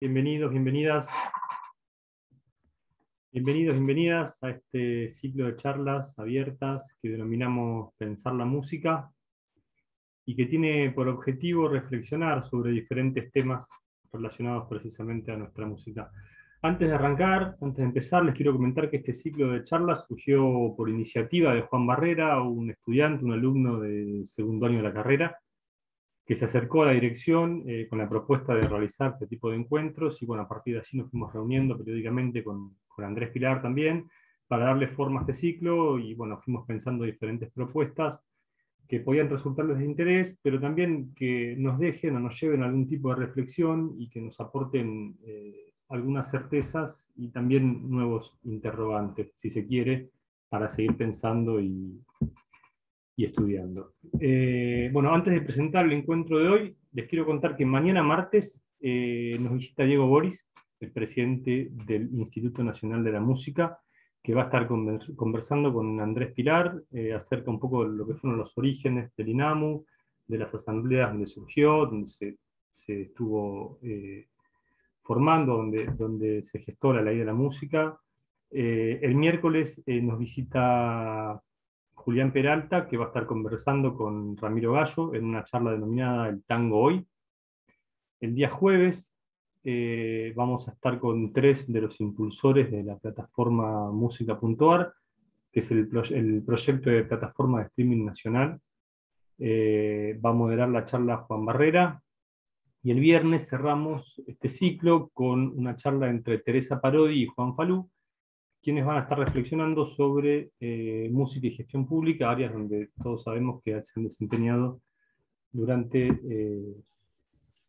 Bienvenidos, bienvenidas a este ciclo de charlas abiertas que denominamos Pensar la Música y que tiene por objetivo reflexionar sobre diferentes temas relacionados precisamente a nuestra música. Antes de arrancar, antes de empezar, les quiero comentar que este ciclo de charlas surgió por iniciativa de Juan Barrera, un estudiante, un alumno de segundo año de la carrera, que se acercó a la dirección con la propuesta de realizar este tipo de encuentros, y bueno, a partir de allí nos fuimos reuniendo periódicamente con Andrés Pilar también, para darle forma a este ciclo, y bueno, fuimos pensando diferentes propuestas que podían resultarles de interés, pero también que nos dejen o nos lleven a algún tipo de reflexión y que nos aporten algunas certezas y también nuevos interrogantes, si se quiere, para seguir pensando y estudiando. Bueno, antes de presentar el encuentro de hoy, les quiero contar que mañana martes nos visita Diego Boris, el presidente del Instituto Nacional de la Música, que va a estar conversando con Andrés Pilar acerca un poco de lo que fueron los orígenes del INAMU, de las asambleas donde surgió, donde se estuvo formando, donde se gestó la ley de la música. El miércoles nos visita Julián Peralta, que va a estar conversando con Ramiro Gallo en una charla denominada El Tango Hoy. El día jueves vamos a estar con tres de los impulsores de la plataforma Música.ar, que es el proyecto de plataforma de streaming nacional. Va a moderar la charla Juan Barrera. Y el viernes cerramos este ciclo con una charla entre Teresa Parodi y Juan Falú, quienes van a estar reflexionando sobre música y gestión pública, áreas donde todos sabemos que se han desempeñado durante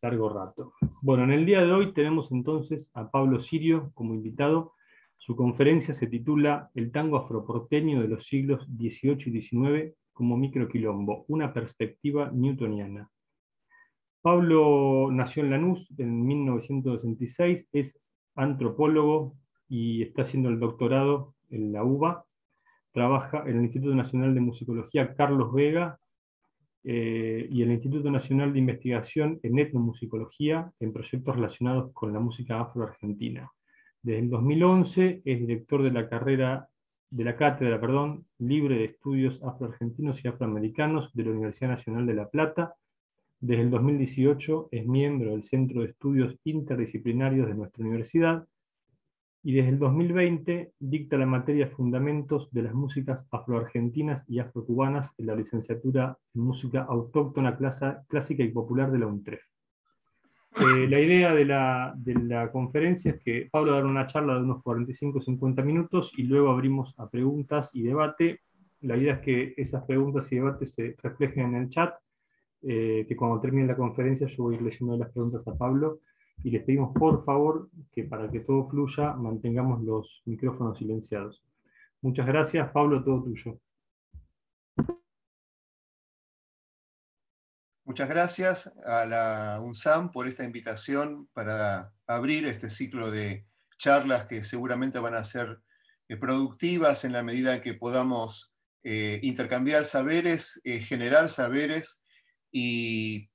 largo rato. Bueno, en el día de hoy tenemos entonces a Pablo Sirio como invitado. Su conferencia se titula El tango afroporteño de los siglos XVIII y XIX como microquilombo, una perspectiva newtoniana. Pablo nació en Lanús en 1966, es antropólogo y está haciendo el doctorado en la UBA. Trabaja en el Instituto Nacional de Musicología Carlos Vega y el Instituto Nacional de Investigación en Etnomusicología en proyectos relacionados con la música afroargentina. Desde el 2011 es director de la cátedra libre de estudios afroargentinos y afroamericanos de la Universidad Nacional de La Plata. Desde el 2018 es miembro del Centro de Estudios Interdisciplinarios de nuestra universidad y desde el 2020 dicta la materia Fundamentos de las Músicas Afroargentinas y Afrocubanas en la licenciatura en Música Autóctona Clásica y Popular de la UNTREF. La idea de la conferencia es que Pablo dará una charla de unos 45-50 minutos y luego abrimos a preguntas y debate. La idea es que esas preguntas y debates se reflejen en el chat, que cuando termine la conferencia yo voy a ir leyendo las preguntas a Pablo, y les pedimos por favor que para que todo fluya mantengamos los micrófonos silenciados. Muchas gracias, Pablo, todo tuyo. Muchas gracias a la UNSAM por esta invitación para abrir este ciclo de charlas que seguramente van a ser productivas en la medida en que podamos intercambiar saberes, generar saberes y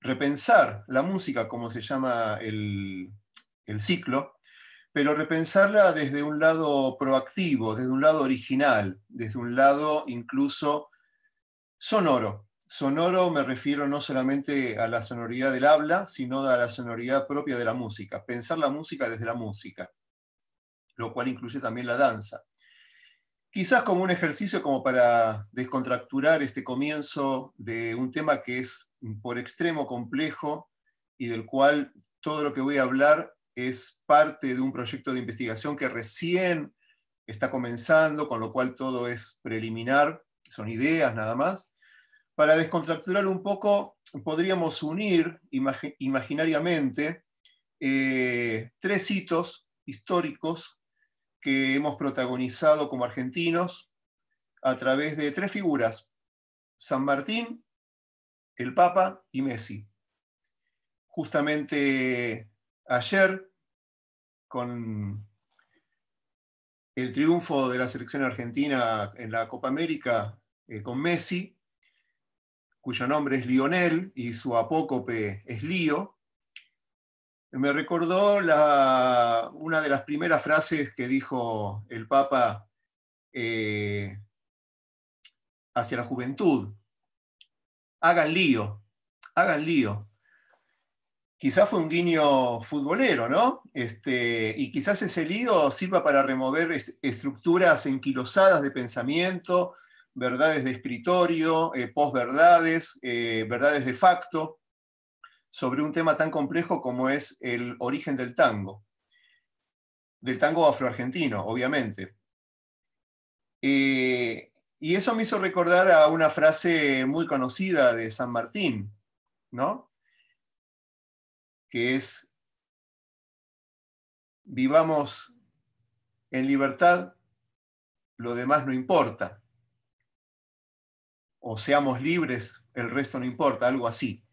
repensar la música, como se llama el ciclo, pero repensarla desde un lado proactivo, desde un lado original, desde un lado incluso sonoro. Sonoro me refiero no solamente a la sonoridad del habla, sino a la sonoridad propia de la música. Pensar la música desde la música, lo cual incluye también la danza. Quizás como un ejercicio como para descontracturar este comienzo de un tema que es por extremo complejo y del cual todo lo que voy a hablar es parte de un proyecto de investigación que recién está comenzando, con lo cual todo es preliminar, son ideas nada más. Para descontracturar un poco, podríamos unir imaginariamente tres hitos históricos que hemos protagonizado como argentinos a través de tres figuras: San Martín, el Papa y Messi. Justamente ayer, con el triunfo de la selección argentina en la Copa América con Messi, cuyo nombre es Lionel y su apócope es Lío, me recordó una de las primeras frases que dijo el Papa hacia la juventud: hagan lío, hagan lío. Quizás fue un guiño futbolero, ¿no? Y quizás ese lío sirva para remover estructuras enquilosadas de pensamiento, verdades de escritorio, posverdades, verdades de facto, sobre un tema tan complejo como es el origen del tango afroargentino, obviamente. Y eso me hizo recordar a una frase muy conocida de San Martín, ¿no? Que es: vivamos en libertad, lo demás no importa. O seamos libres, el resto no importa, algo así.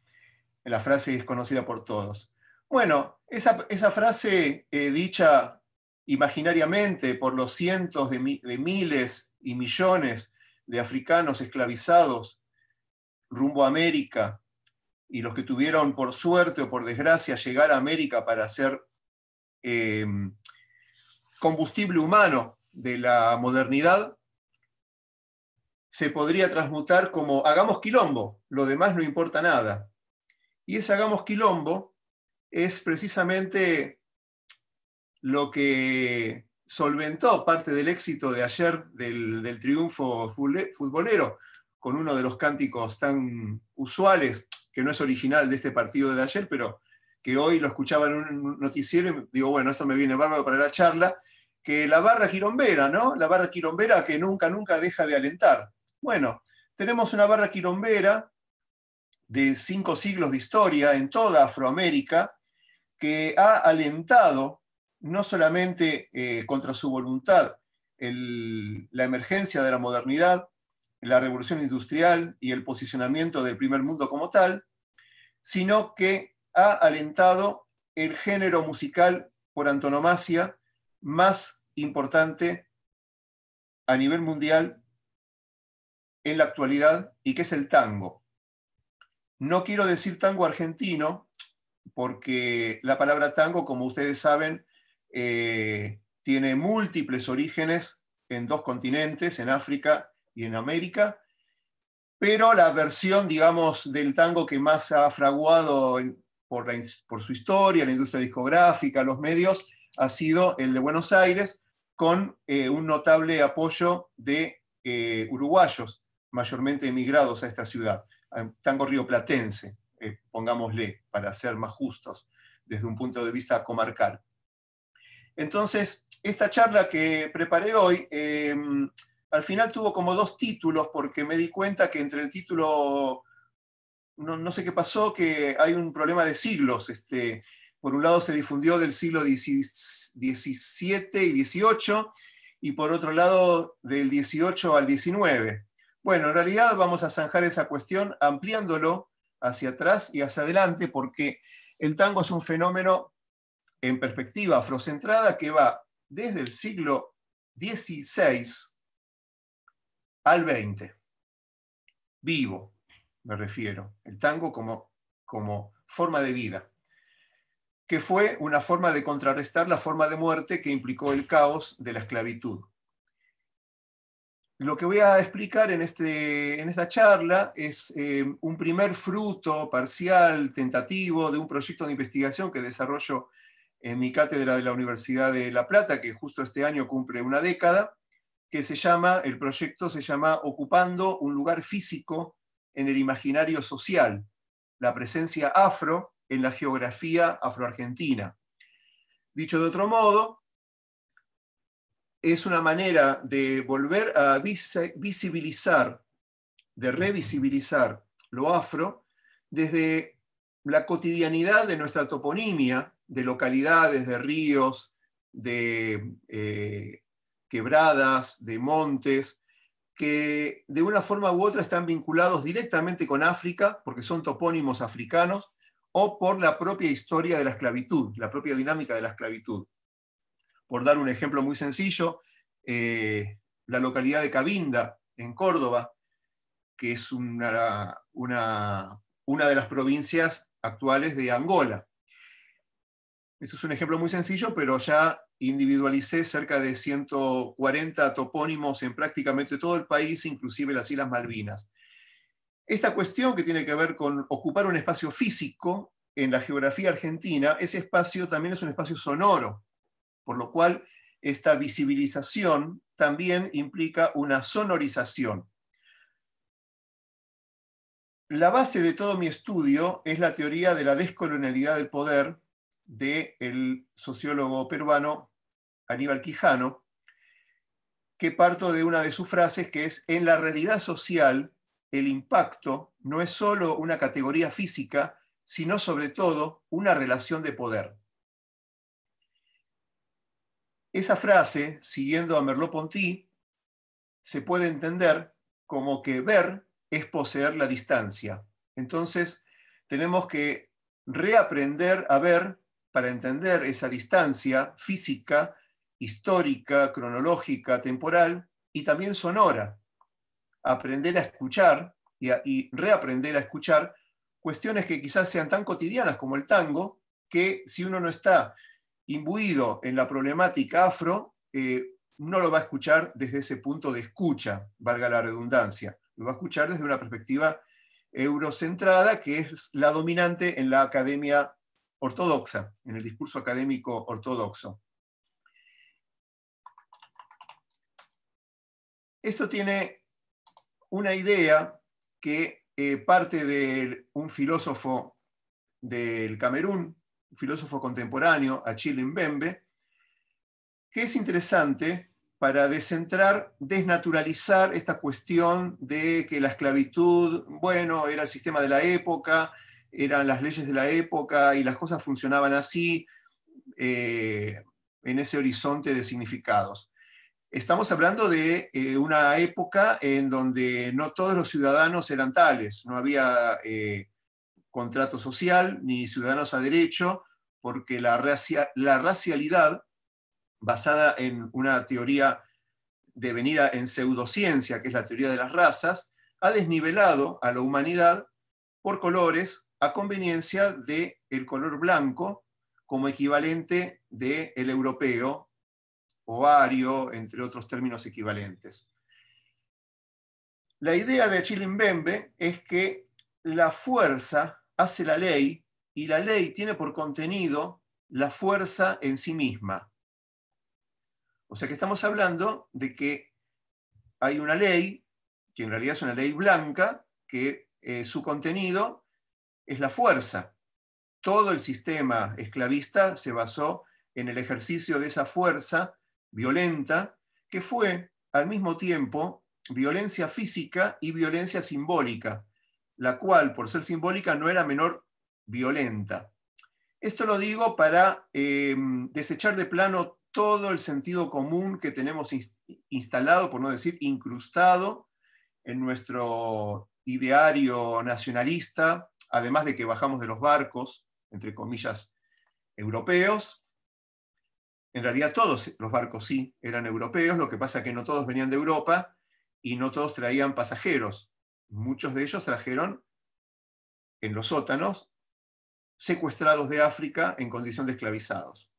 La frase es conocida por todos. Bueno, esa frase dicha imaginariamente por los cientos de miles y millones de africanos esclavizados rumbo a América, y los que tuvieron por suerte o por desgracia llegar a América para ser combustible humano de la modernidad, se podría transmutar como: hagamos quilombo, lo demás no importa nada. Y ese hagamos quilombo es precisamente lo que solventó parte del éxito de ayer del triunfo futbolero, con uno de los cánticos tan usuales, que no es original de este partido de ayer, pero que hoy lo escuchaba en un noticiero y digo, bueno, esto me viene bárbaro para la charla, que la barra quilombera, ¿no? La barra quilombera que nunca deja de alentar. Bueno, tenemos una barra quilombera de 5 siglos de historia en toda Afroamérica, que ha alentado, no solamente contra su voluntad, la emergencia de la modernidad, la revolución industrial y el posicionamiento del primer mundo como tal, sino que ha alentado el género musical por antonomasia más importante a nivel mundial en la actualidad, y que es el tango. No quiero decir tango argentino, porque la palabra tango, como ustedes saben, tiene múltiples orígenes en 2 continentes, en África y en América, pero la versión, digamos, del tango que más ha fraguado por su historia, la industria discográfica, los medios, ha sido el de Buenos Aires, con un notable apoyo de uruguayos, mayormente emigrados a esta ciudad, tango rioplatense, pongámosle, para ser más justos desde un punto de vista comarcal. Entonces, esta charla que preparé hoy, al final tuvo como 2 títulos, porque me di cuenta que entre el título, no sé qué pasó, que hay un problema de siglos. Por un lado se difundió del siglo XVII y XVIII, y por otro lado del XVIII al XIX. Bueno, en realidad vamos a zanjar esa cuestión ampliándolo hacia atrás y hacia adelante, porque el tango es un fenómeno en perspectiva afrocentrada que va desde el siglo XVI al XX. Vivo, me refiero. El tango como forma de vida, que fue una forma de contrarrestar la forma de muerte que implicó el caos de la esclavitud. Lo que voy a explicar en esta charla es un primer fruto parcial, tentativo, de un proyecto de investigación que desarrollo en mi cátedra de la Universidad de La Plata, que justo este año cumple una década, que el proyecto se llama Ocupando un lugar físico en el imaginario social, la presencia afro en la geografía afroargentina. Dicho de otro modo, es una manera de volver a visibilizar, de revisibilizar lo afro desde la cotidianidad de nuestra toponimia, de localidades, de ríos, de quebradas, de montes, que de una forma u otra están vinculados directamente con África, porque son topónimos africanos, o por la propia historia de la esclavitud, la propia dinámica de la esclavitud. Por dar un ejemplo muy sencillo, la localidad de Cabinda, en Córdoba, que es una de las provincias actuales de Angola. Eso es un ejemplo muy sencillo, pero ya individualicé cerca de 140 topónimos en prácticamente todo el país, inclusive las Islas Malvinas. Esta cuestión que tiene que ver con ocupar un espacio físico en la geografía argentina, ese espacio también es un espacio sonoro, por lo cual esta visibilización también implica una sonorización. La base de todo mi estudio es la teoría de la descolonialidad del poder del sociólogo peruano Aníbal Quijano, que parto de una de sus frases que es: en la realidad social, el impacto no es solo una categoría física, sino sobre todo una relación de poder. Esa frase, siguiendo a Merleau-Ponty, se puede entender como que ver es poseer la distancia. Entonces, tenemos que reaprender a ver para entender esa distancia física, histórica, cronológica, temporal y también sonora. Aprender a escuchar y reaprender a escuchar cuestiones que quizás sean tan cotidianas como el tango, que si uno no está imbuido en la problemática afro, no lo va a escuchar desde ese punto de escucha, valga la redundancia. Lo va a escuchar desde una perspectiva eurocentrada, que es la dominante en la academia ortodoxa, en el discurso académico ortodoxo. Esto tiene una idea que parte de un filósofo del Camerún, un filósofo contemporáneo, Achille Mbembe, que es interesante para descentrar, desnaturalizar esta cuestión de que la esclavitud, bueno, era el sistema de la época, eran las leyes de la época y las cosas funcionaban así, en ese horizonte de significados. Estamos hablando de una época en donde no todos los ciudadanos eran tales, no había contrato social ni ciudadanos a derecho, porque la racialidad, basada en una teoría devenida en pseudociencia, que es la teoría de las razas, ha desnivelado a la humanidad por colores a conveniencia del color blanco como equivalente del europeo o ario, entre otros términos equivalentes. La idea de Achille Mbembe es que la fuerza hace la ley y la ley tiene por contenido la fuerza en sí misma. O sea que estamos hablando de que hay una ley, que en realidad es una ley blanca, que su contenido es la fuerza. Todo el sistema esclavista se basó en el ejercicio de esa fuerza violenta, que fue al mismo tiempo violencia física y violencia simbólica, la cual, por ser simbólica, no era menor violenta. Esto lo digo para desechar de plano todo el sentido común que tenemos instalado, por no decir incrustado, en nuestro ideario nacionalista, además de que bajamos de los barcos, entre comillas, europeos. En realidad todos los barcos sí eran europeos, lo que pasa es que no todos venían de Europa y no todos traían pasajeros. Muchos de ellos trajeron en los sótanos secuestrados de África en condición de esclavizados.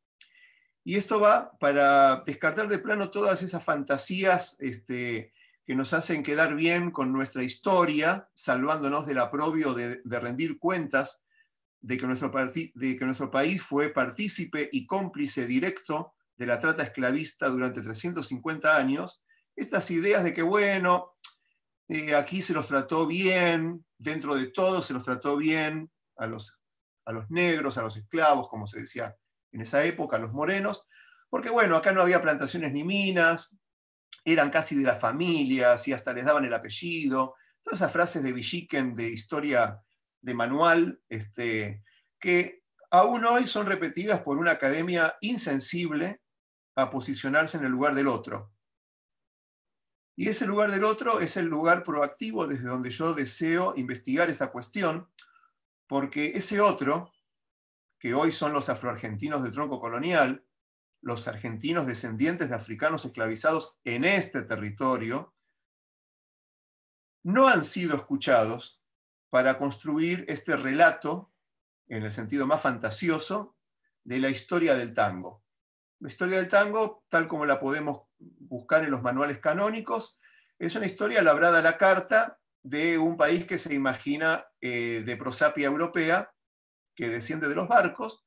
Y esto va para descartar de plano todas esas fantasías que nos hacen quedar bien con nuestra historia, salvándonos del aprobio de rendir cuentas de que nuestro país fue partícipe y cómplice directo de la trata esclavista durante 350 años. Estas ideas de que, bueno, aquí se los trató bien, dentro de todo se los trató bien a los negros, a los esclavos, como se decía en esa época, a los morenos, porque bueno, acá no había plantaciones ni minas, eran casi de las familias y hasta les daban el apellido. Todas esas frases de Villiquen, de historia de manual, que aún hoy son repetidas por una academia insensible a posicionarse en el lugar del otro. Y ese lugar del otro es el lugar proactivo desde donde yo deseo investigar esta cuestión, porque ese otro, que hoy son los afroargentinos del tronco colonial, los argentinos descendientes de africanos esclavizados en este territorio, no han sido escuchados para construir este relato, en el sentido más fantasioso, de la historia del tango. La historia del tango, tal como la podemos buscar en los manuales canónicos, es una historia labrada a la carta de un país que se imagina de prosapia europea, que desciende de los barcos,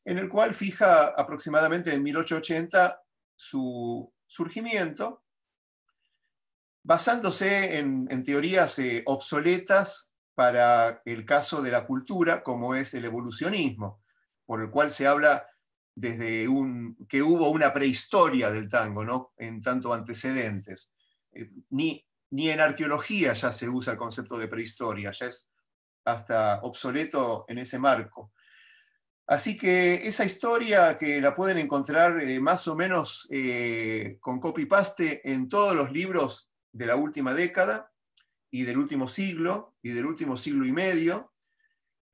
en el cual fija aproximadamente en 1880 su surgimiento, basándose en teorías obsoletas para el caso de la cultura, como es el evolucionismo, por el cual se habla desde que hubo una prehistoria del tango, ¿no? En tanto antecedentes. Ni en arqueología ya se usa el concepto de prehistoria, ya es hasta obsoleto en ese marco. Así que esa historia, que la pueden encontrar más o menos con copy-paste en todos los libros de la última década y del último siglo y del último siglo y medio,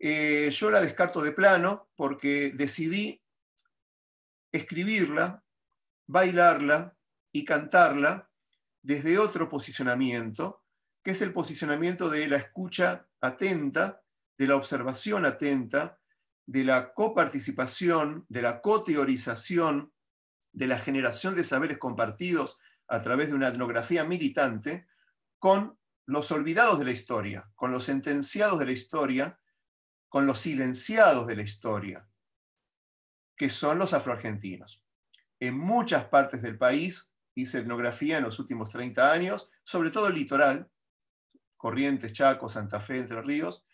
yo la descarto de plano porque decidí escribirla, bailarla y cantarla desde otro posicionamiento, que es el posicionamiento de la escucha atenta, de la observación atenta, de la coparticipación, de la coteorización, de la generación de saberes compartidos a través de una etnografía militante con los olvidados de la historia, con los sentenciados de la historia, con los silenciados de la historia, que son los afroargentinos. En muchas partes del país hice etnografía en los últimos 30 años, sobre todo el litoral, Corrientes, Chaco, Santa Fe, Entre Ríos,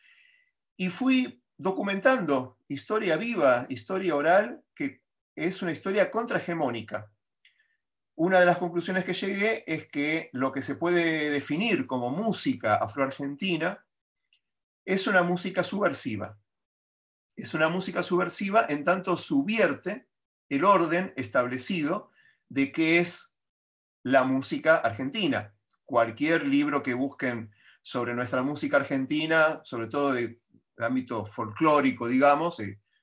y fui documentando historia viva, historia oral, que es una historia contrahegemónica. Una de las conclusiones que llegué es que lo que se puede definir como música afroargentina es una música subversiva. Es una música subversiva en tanto subvierte el orden establecido de qué es la música argentina. Cualquier libro que busquen sobre nuestra música argentina, sobre todo del ámbito folclórico, digamos,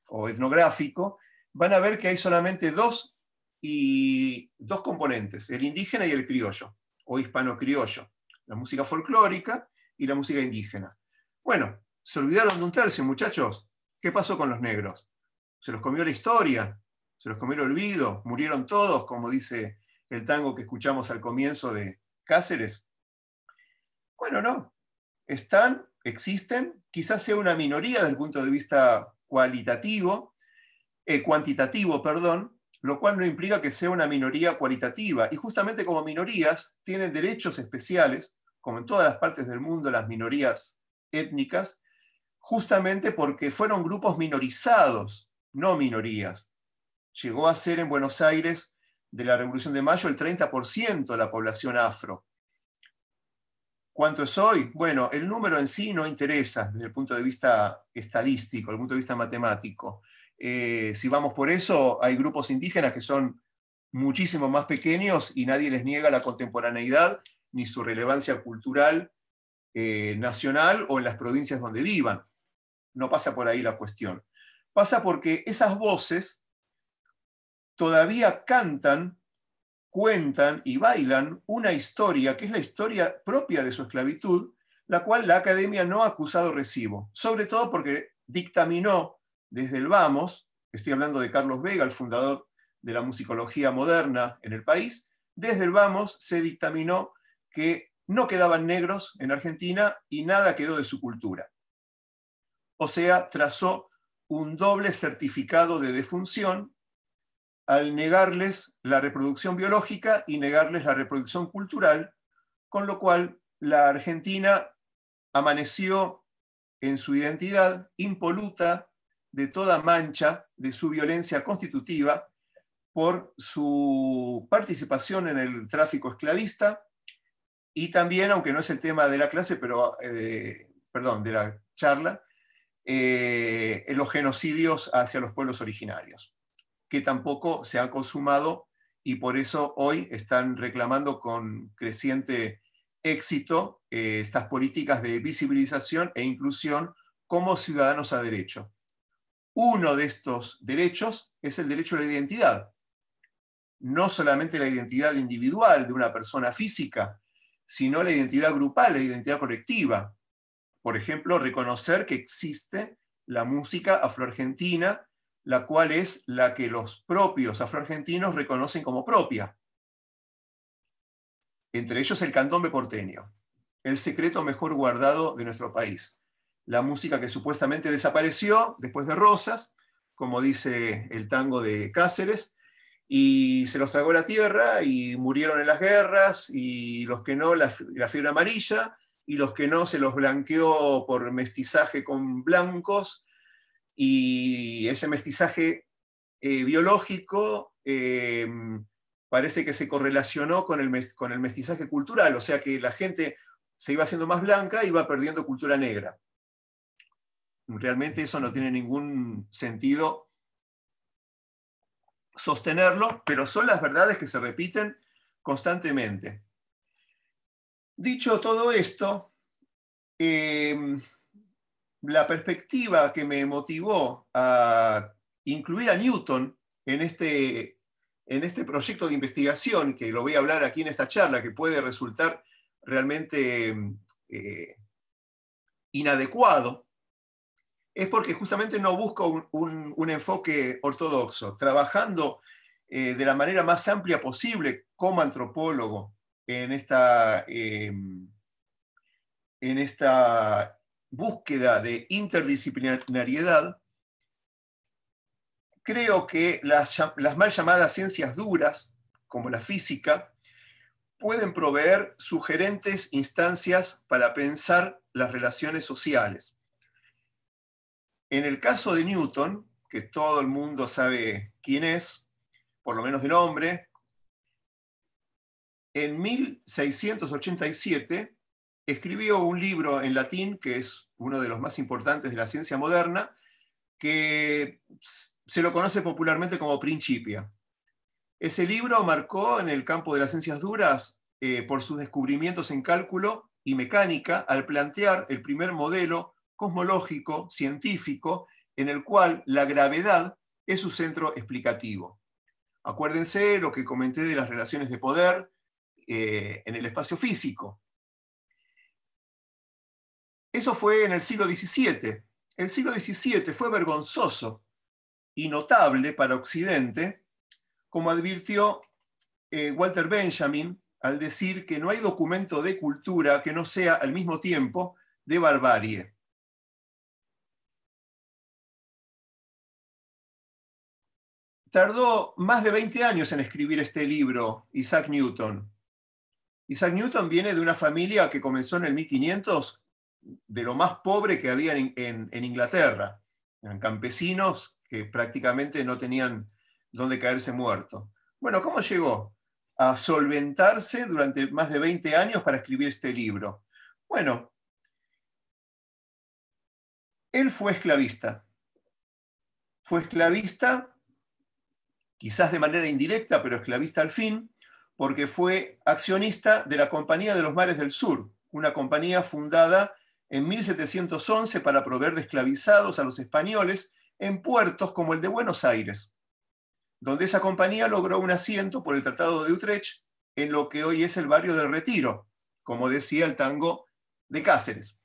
o etnográfico, van a ver que hay solamente dos componentes, el indígena y el criollo, o hispano-criollo, la música folclórica y la música indígena. Bueno, se olvidaron de un tercio, muchachos. ¿Qué pasó con los negros? ¿Se los comió la historia? ¿Se los comió el olvido? ¿Murieron todos, como dice el tango que escuchamos al comienzo de Cáceres? Bueno, no. Existen, quizás sea una minoría desde el punto de vista cuantitativo, perdón, lo cual no implica que sea una minoría cualitativa. Y justamente como minorías tienen derechos especiales, como en todas las partes del mundo las minorías étnicas, justamente porque fueron grupos minorizados, no minorías. Llegó a ser en Buenos Aires, de la Revolución de Mayo, el 30% de la población afro. ¿Cuánto es hoy? Bueno, el número en sí no interesa desde el punto de vista estadístico, desde el punto de vista matemático. Si vamos por eso, hay grupos indígenas que son muchísimo más pequeños y nadie les niega la contemporaneidad ni su relevancia cultural nacional o en las provincias donde vivan. No pasa por ahí la cuestión. Pasa porque esas voces todavía cantan, cuentan y bailan una historia que es la historia propia de su esclavitud, la cual la academia no ha acusado recibo, sobre todo porque dictaminó desde el Vamos, estoy hablando de Carlos Vega, el fundador de la musicología moderna en el país, desde el Vamos se dictaminó que no quedaban negros en Argentina y nada quedó de su cultura. O sea, trazó un doble certificado de defunción al negarles la reproducción biológica y negarles la reproducción cultural, con lo cual la Argentina amaneció en su identidad impoluta de toda mancha de su violencia constitutiva por su participación en el tráfico esclavista y también, aunque no es el tema de la clase, pero, de la charla, los genocidios hacia los pueblos originarios, que tampoco se han consumado y por eso hoy están reclamando con creciente éxito estas políticas de visibilización e inclusión como ciudadanos a derecho. Uno de estos derechos es el derecho a la identidad. No solamente la identidad individual de una persona física, sino la identidad grupal, la identidad colectiva. Por ejemplo, reconocer que existe la música afroargentina la cual es la que los propios afroargentinos reconocen como propia. Entre ellos el candombe porteño, el secreto mejor guardado de nuestro país. La música que supuestamente desapareció después de Rosas, como dice el tango de Cáceres, y se los tragó la tierra y murieron en las guerras, y los que no, la fiebre amarilla, y los que no, se los blanqueó por mestizaje con blancos, y ese mestizaje biológico parece que se correlacionó con el mestizaje cultural, o sea que la gente se iba haciendo más blanca y iba perdiendo cultura negra. Realmente eso no tiene ningún sentido sostenerlo, pero son las verdades que se repiten constantemente. Dicho todo esto, la perspectiva que me motivó a incluir a Newton en este proyecto de investigación, que lo voy a hablar aquí en esta charla, que puede resultar realmente inadecuado, es porque justamente no busco un enfoque ortodoxo, trabajando de la manera más amplia posible como antropólogo en esta búsqueda de interdisciplinariedad. Creo que las mal llamadas ciencias duras, como la física, pueden proveer sugerentes instancias para pensar las relaciones sociales. En el caso de Newton, que todo el mundo sabe quién es, por lo menos de nombre, en 1687 escribió un libro en latín, que es uno de los más importantes de la ciencia moderna, que se lo conoce popularmente como Principia. Ese libro marcó en el campo de las ciencias duras por sus descubrimientos en cálculo y mecánica al plantear el primer modelo cosmológico, científico, en el cual la gravedad es su centro explicativo. Acuérdense lo que comenté de las relaciones de poder en el espacio físico. Eso fue en el siglo XVII. El siglo XVII fue vergonzoso y notable para Occidente, como advirtió Walter Benjamin al decir que no hay documento de cultura que no sea al mismo tiempo de barbarie. Tardó más de 20 años en escribir este libro, Isaac Newton. Isaac Newton viene de una familia que comenzó en el 1500 de lo más pobre que había en Inglaterra. Eran campesinos que prácticamente no tenían dónde caerse muerto. Bueno, ¿cómo llegó a solventarse durante más de 20 años para escribir este libro? Bueno, él fue esclavista. Fue esclavista, quizás de manera indirecta, pero esclavista al fin, porque fue accionista de la Compañía de los Mares del Sur, una compañía fundada en 1711 para proveer de esclavizados a los españoles en puertos como el de Buenos Aires, donde esa compañía logró un asiento por el Tratado de Utrecht en lo que hoy es el barrio del Retiro, como decía el tango de Cáceres.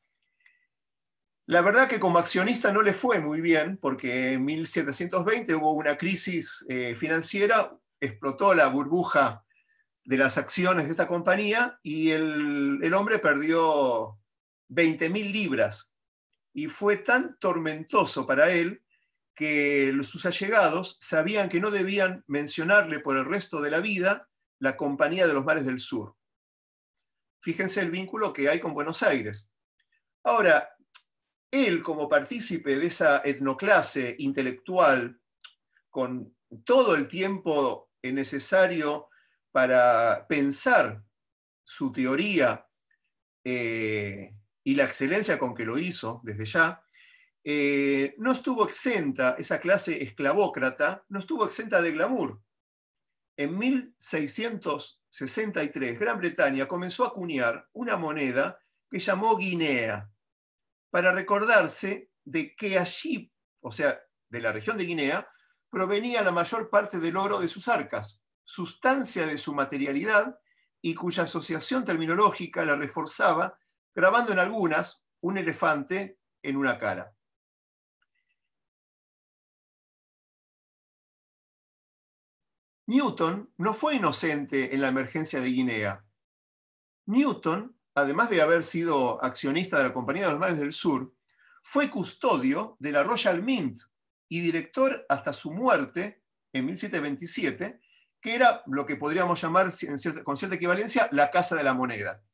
La verdad que como accionista no le fue muy bien, porque en 1720 hubo una crisis financiera, explotó la burbuja de las acciones de esta compañía y el hombre perdió 20.000 libras. Y fue tan tormentoso para él que sus allegados sabían que no debían mencionarle por el resto de la vida la Compañía de los Mares del Sur. Fíjense el vínculo que hay con Buenos Aires. Ahora, él, como partícipe de esa etnoclase intelectual, con todo el tiempo necesario para pensar su teoría y la excelencia con que lo hizo desde ya, no estuvo exenta, esa clase esclavócrata, no estuvo exenta de glamour. En 1663, Gran Bretaña comenzó a acuñar una moneda que llamó guinea, para recordarse de que allí, o sea, de la región de Guinea, provenía la mayor parte del oro de sus arcas, sustancia de su materialidad y cuya asociación terminológica la reforzaba, grabando en algunas un elefante en una cara. Newton no fue inocente en la emergencia de Guinea. Newton, además de haber sido accionista de la Compañía de los Mares del Sur, fue custodio de la Royal Mint y director hasta su muerte en 1727, que era lo que podríamos llamar con cierta equivalencia la Casa de la Moneda.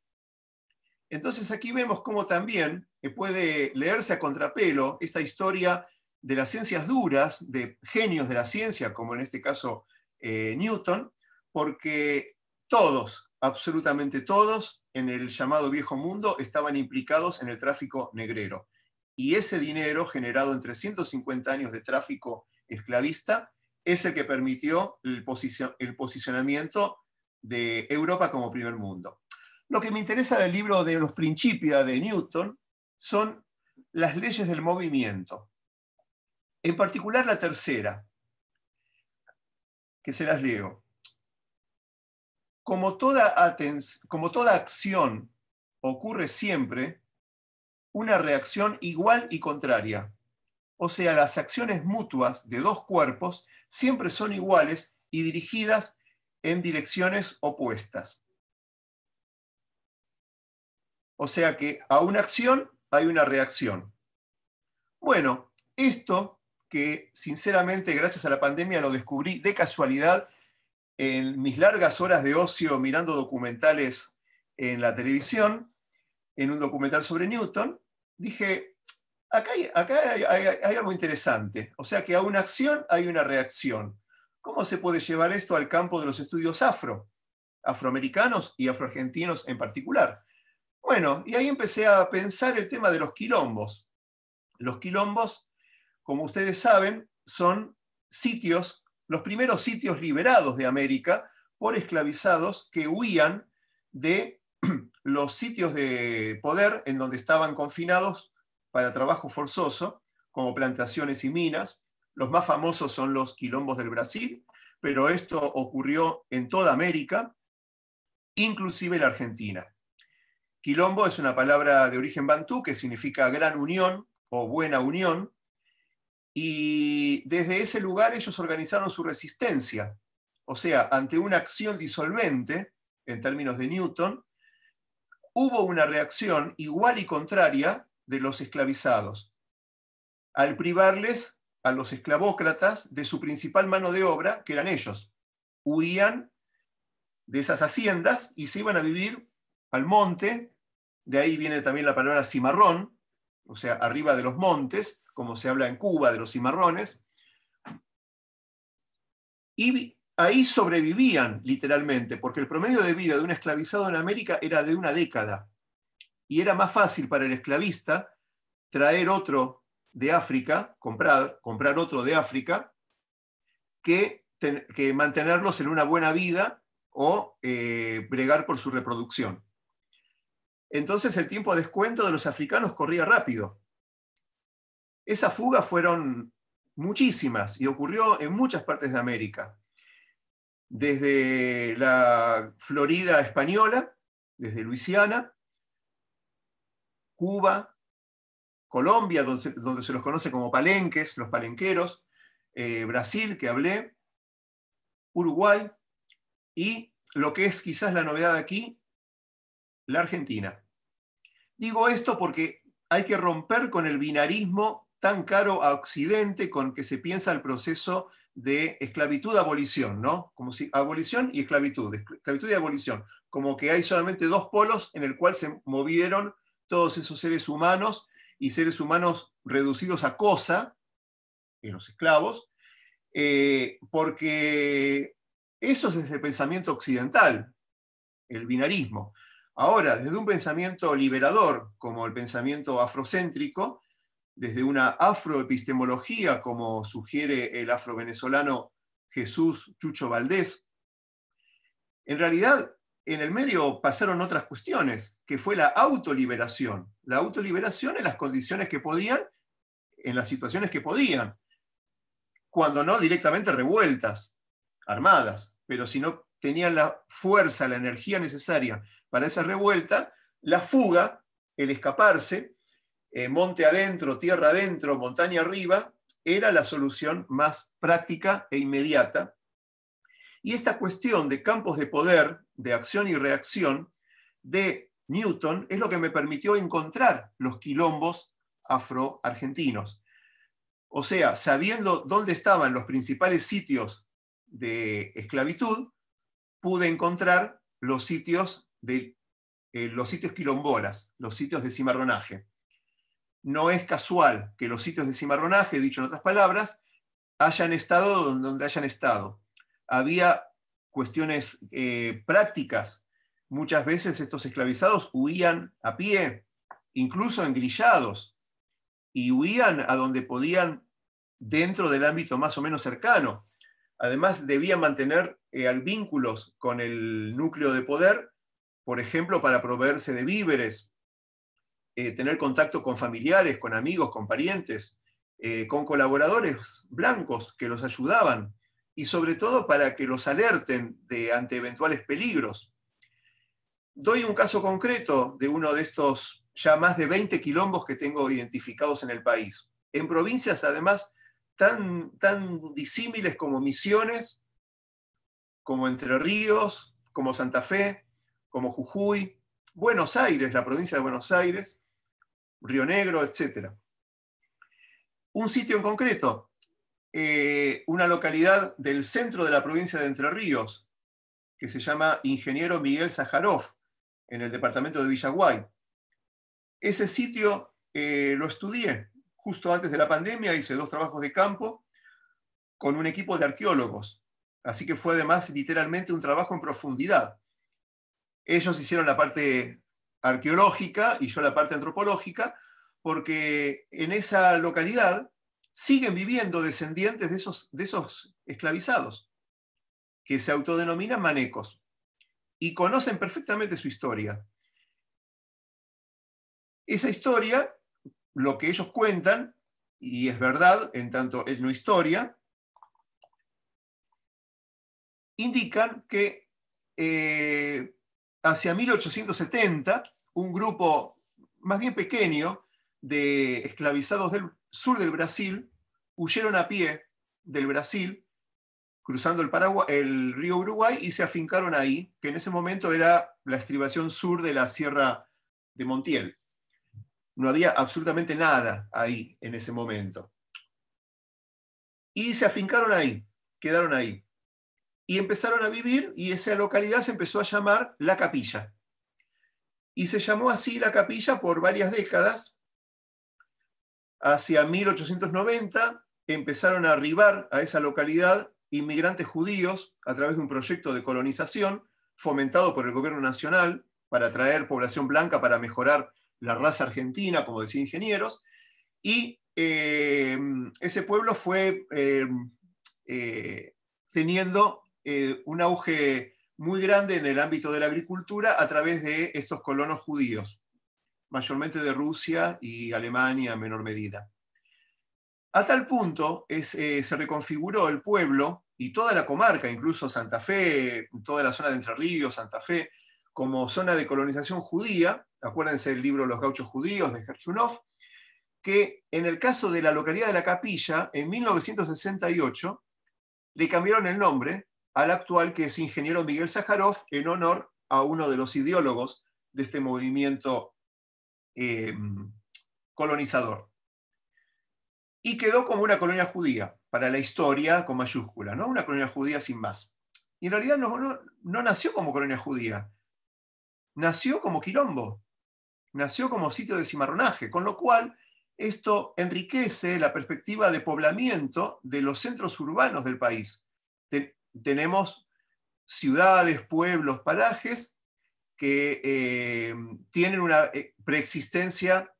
Entonces aquí vemos cómo también puede leerse a contrapelo esta historia de las ciencias duras, de genios de la ciencia, como en este caso Newton, porque todos, absolutamente todos, en el llamado Viejo Mundo estaban implicados en el tráfico negrero. Y ese dinero generado en 350 años de tráfico esclavista es el que permitió el posicionamiento de Europa como primer mundo. Lo que me interesa del libro de los Principia de Newton son las leyes del movimiento. En particular la tercera, que se las leo. Como toda acción ocurre siempre una reacción igual y contraria. O sea, las acciones mutuas de dos cuerpos siempre son iguales y dirigidas en direcciones opuestas. O sea que a una acción hay una reacción. Bueno, esto que sinceramente gracias a la pandemia lo descubrí de casualidad en mis largas horas de ocio mirando documentales en la televisión, en un documental sobre Newton, dije, acá hay algo interesante. O sea que a una acción hay una reacción. ¿Cómo se puede llevar esto al campo de los estudios afroamericanos y afroargentinos en particular? Bueno, y ahí empecé a pensar el tema de los quilombos. Los quilombos, como ustedes saben, son sitios, los primeros sitios liberados de América por esclavizados que huían de los sitios de poder en donde estaban confinados para trabajo forzoso, como plantaciones y minas. Los más famosos son los quilombos del Brasil, pero esto ocurrió en toda América, inclusive la Argentina. Quilombo es una palabra de origen bantú que significa gran unión o buena unión, y desde ese lugar ellos organizaron su resistencia. O sea, ante una acción disolvente, en términos de Newton, hubo una reacción igual y contraria de los esclavizados, al privarles a los esclavócratas de su principal mano de obra, que eran ellos. Huían de esas haciendas y se iban a vivir al monte. De ahí viene también la palabra cimarrón, o sea, arriba de los montes, como se habla en Cuba de los cimarrones. Y ahí sobrevivían literalmente, porque el promedio de vida de un esclavizado en América era de una década. Y era más fácil para el esclavista traer otro de África, comprar otro de África, que mantenerlos en una buena vida o bregar por su reproducción. Entonces el tiempo de descuento de los africanos corría rápido. Esas fugas fueron muchísimas y ocurrió en muchas partes de América. Desde la Florida española, desde Luisiana, Cuba, Colombia, donde se los conoce como palenques, los palenqueros, Brasil, que hablé, Uruguay, y lo que es quizás la novedad aquí, la Argentina. Digo esto porque hay que romper con el binarismo tan caro a Occidente con que se piensa el proceso de esclavitud-abolición, ¿no? Como si abolición y esclavitud y abolición, como que hay solamente dos polos en el cual se movieron todos esos seres humanos y seres humanos reducidos a cosa, los esclavos, porque eso es desde el pensamiento occidental, el binarismo. Ahora, desde un pensamiento liberador, como el pensamiento afrocéntrico, desde una afroepistemología, como sugiere el afrovenezolano Jesús Chucho Valdés, en realidad en el medio pasaron otras cuestiones, que fue la autoliberación. La autoliberación en las condiciones que podían, en las situaciones que podían, cuando no directamente revueltas, armadas, pero si no tenían la fuerza, la energía necesaria para esa revuelta, la fuga, el escaparse, monte adentro, tierra adentro, montaña arriba, era la solución más práctica e inmediata. Y esta cuestión de campos de poder, de acción y reacción de Newton es lo que me permitió encontrar los quilombos afro-argentinos. O sea, sabiendo dónde estaban los principales sitios de esclavitud, pude encontrar los sitios quilombolas, los sitios de cimarronaje. No es casual que los sitios de cimarronaje, dicho en otras palabras, hayan estado donde hayan estado. Había cuestiones prácticas. Muchas veces estos esclavizados huían a pie, incluso engrillados, y huían a donde podían dentro del ámbito más o menos cercano. Además, debían mantener vínculos con el núcleo de poder, por ejemplo, para proveerse de víveres, tener contacto con familiares, con amigos, con parientes, con colaboradores blancos que los ayudaban, y sobre todo para que los alerten ante eventuales peligros. Doy un caso concreto de uno de estos ya más de 20 quilombos que tengo identificados en el país. En provincias, además, tan disímiles como Misiones, como Entre Ríos, como Santa Fe, como Jujuy, Buenos Aires, la provincia de Buenos Aires, Río Negro, etc. Un sitio en concreto, una localidad del centro de la provincia de Entre Ríos, que se llama Ingeniero Miguel Sájarov, en el departamento de Villaguay. Ese sitio lo estudié justo antes de la pandemia, hice 2 trabajos de campo con un equipo de arqueólogos, así que fue además literalmente un trabajo en profundidad. Ellos hicieron la parte arqueológica y yo la parte antropológica, porque en esa localidad siguen viviendo descendientes de esos esclavizados, que se autodenominan manecos, y conocen perfectamente su historia. Esa historia, lo que ellos cuentan, y es verdad en tanto etnohistoria, indican que hacia 1870 un grupo más bien pequeño de esclavizados del sur del Brasil huyeron a pie del Brasil, cruzando el río Uruguay, y se afincaron ahí, que en ese momento era la estribación sur de la Sierra de Montiel. No había absolutamente nada ahí en ese momento. Y se afincaron ahí, quedaron ahí. Y empezaron a vivir, y esa localidad se empezó a llamar La Capilla. Y se llamó así La Capilla por varias décadas. Hacia 1890 empezaron a arribar a esa localidad inmigrantes judíos a través de un proyecto de colonización fomentado por el gobierno nacional para atraer población blanca para mejorar la raza argentina, como decía Ingenieros, y ese pueblo fue teniendo un auge muy grande en el ámbito de la agricultura a través de estos colonos judíos, mayormente de Rusia y Alemania en menor medida. A tal punto se reconfiguró el pueblo y toda la comarca, incluso Santa Fe, toda la zona de Entre Ríos, Santa Fe, como zona de colonización judía. Acuérdense del libro Los Gauchos Judíos de Gerchunov, que en el caso de la localidad de La Capilla, en 1968, le cambiaron el nombre al actual, que es Ingeniero Miguel Sájarov, en honor a uno de los ideólogos de este movimiento colonizador. Y quedó como una colonia judía, para la historia con mayúscula, ¿no? Una colonia judía sin más. Y en realidad no nació como colonia judía, nació como quilombo, nació como sitio de cimarronaje, con lo cual esto enriquece la perspectiva de poblamiento de los centros urbanos del país. Tenemos ciudades, pueblos, parajes que tienen una preexistencia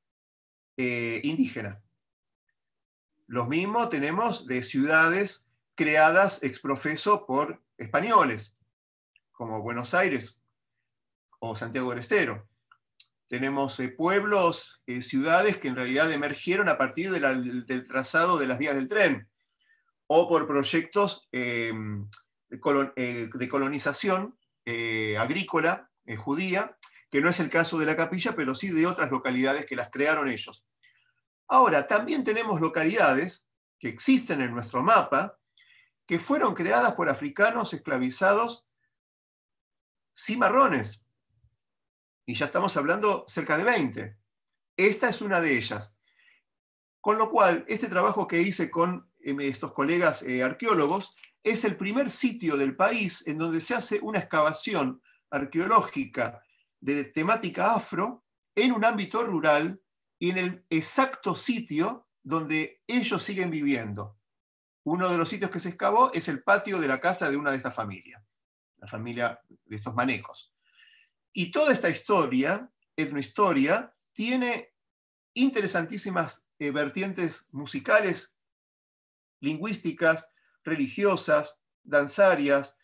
indígena. Los mismos tenemos de ciudades creadas ex profeso por españoles, como Buenos Aires o Santiago del Estero. Tenemos pueblos, ciudades que en realidad emergieron a partir del trazado de las vías del tren, o por proyectos de colonización agrícola judía, que no es el caso de La Capilla, pero sí de otras localidades que las crearon ellos. Ahora, también tenemos localidades que existen en nuestro mapa que fueron creadas por africanos esclavizados cimarrones. Y ya estamos hablando cerca de 20. Esta es una de ellas. Con lo cual, este trabajo que hice con estos colegas arqueólogos es el primer sitio del país en donde se hace una excavación arqueológica de temática afro en un ámbito rural y en el exacto sitio donde ellos siguen viviendo. Uno de los sitios que se excavó es el patio de la casa de una de estas familias, la familia de estos manecos. Y toda esta historia, etnohistoria, tiene interesantísimas vertientes musicales, lingüísticas, religiosas, danzarias,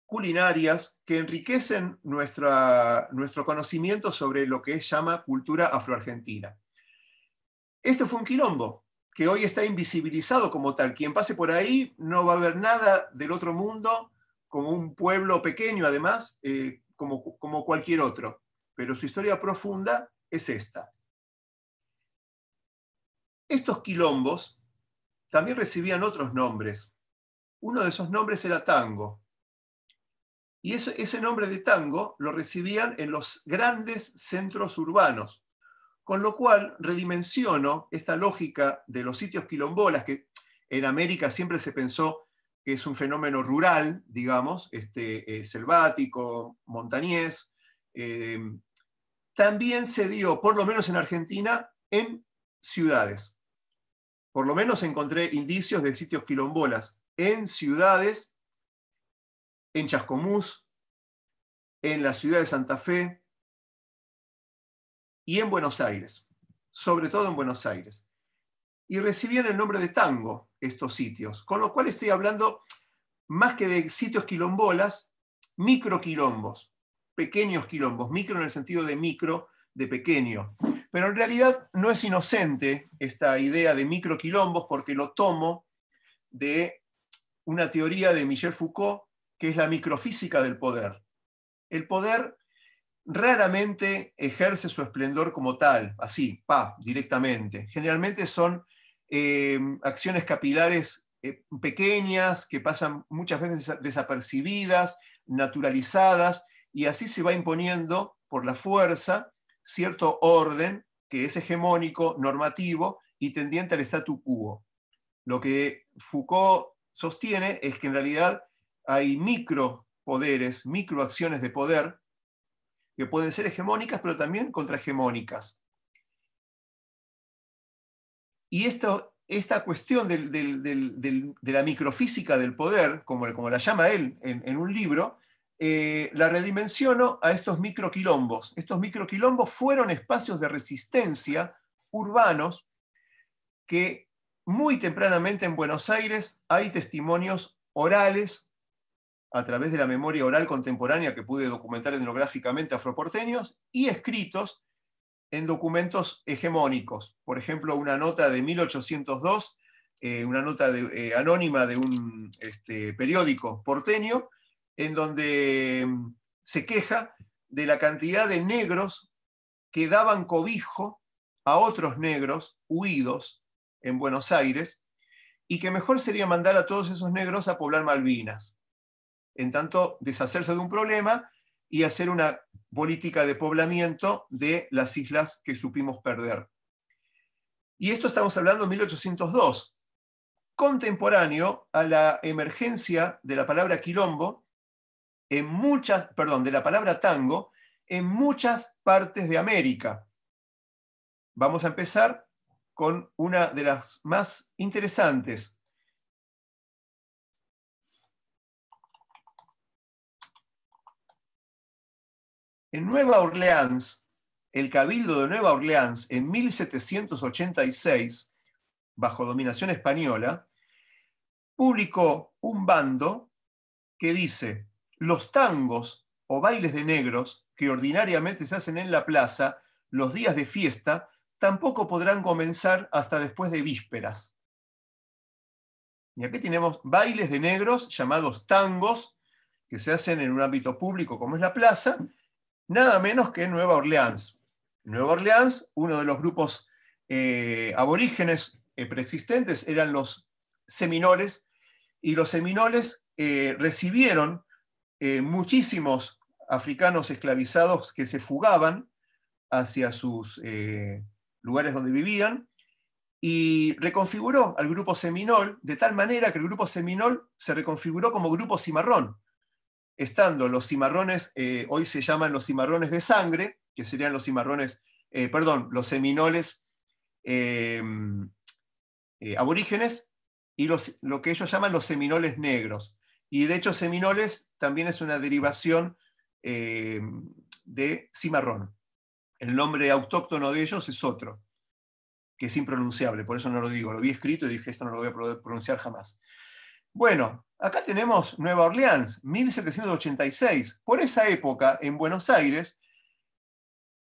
culinarias, que enriquecen nuestro conocimiento sobre lo que llama cultura afroargentina. Este fue un quilombo que hoy está invisibilizado como tal. Quien pase por ahí no va a ver nada del otro mundo, como un pueblo pequeño además, como cualquier otro. Pero su historia profunda es esta. Estos quilombos también recibían otros nombres. Uno de esos nombres era tango. Y ese nombre de tango lo recibían en los grandes centros urbanos. Con lo cual redimensiono esta lógica de los sitios quilombolas, que en América siempre se pensó que es un fenómeno rural, digamos, selvático, montañés. También se dio, por lo menos en Argentina, en ciudades. Por lo menos encontré indicios de sitios quilombolas en ciudades, en Chascomús, en la ciudad de Santa Fe y en Buenos Aires, sobre todo en Buenos Aires. Y recibían el nombre de tango estos sitios, con lo cual estoy hablando más que de sitios quilombolas, microquilombos, pequeños quilombos, micro en el sentido de micro, de pequeño. Pero en realidad no es inocente esta idea de microquilombos porque lo tomo de una teoría de Michel Foucault, que es la microfísica del poder. El poder raramente ejerce su esplendor como tal, así, directamente. Generalmente son acciones capilares pequeñas que pasan muchas veces desapercibidas, naturalizadas, y así se va imponiendo por la fuerza cierto orden que es hegemónico, normativo y tendiente al statu quo. Lo que Foucault sostiene es que en realidad hay micropoderes, microacciones de poder que pueden ser hegemónicas, pero también contrahegemónicas. Y esta cuestión de la microfísica del poder, como la llama él en un libro, la redimensiono a estos microquilombos. Estos microquilombos fueron espacios de resistencia urbanos que muy tempranamente en Buenos Aires hay testimonios orales a través de la memoria oral contemporánea que pude documentar etnográficamente afroporteños y escritos en documentos hegemónicos. Por ejemplo, una nota de 1802, una nota anónima de un periódico porteño, en donde se queja de la cantidad de negros que daban cobijo a otros negros huidos en Buenos Aires, y que mejor sería mandar a todos esos negros a poblar Malvinas, en tanto deshacerse de un problema y hacer una política de poblamiento de las islas que supimos perder. Y esto estamos hablando de 1802, contemporáneo a la emergencia de la palabra quilombo de la palabra tango en muchas partes de América. Vamos a empezar con una de las más interesantes. En Nueva Orleans, el Cabildo de Nueva Orleans, en 1786, bajo dominación española, publicó un bando que dice: los tangos o bailes de negros que ordinariamente se hacen en la plaza los días de fiesta tampoco podrán comenzar hasta después de vísperas. Y aquí tenemos bailes de negros llamados tangos que se hacen en un ámbito público como es la plaza, nada menos que en Nueva Orleans. En Nueva Orleans, uno de los grupos aborígenes preexistentes eran los seminoles, y los seminoles recibieron muchísimos africanos esclavizados que se fugaban hacia sus lugares donde vivían, y reconfiguró al grupo seminol de tal manera que el grupo seminol se reconfiguró como grupo cimarrón, estando los cimarrones, hoy se llaman los cimarrones de sangre, que serían los cimarrones, los seminoles aborígenes, y lo que ellos llaman los seminoles negros. Y de hecho seminoles también es una derivación de cimarrón. El nombre autóctono de ellos es otro, que es impronunciable, por eso no lo digo. Lo vi escrito y dije, esto no lo voy a poder pronunciar jamás. Bueno, acá tenemos Nueva Orleans, 1786. Por esa época, en Buenos Aires,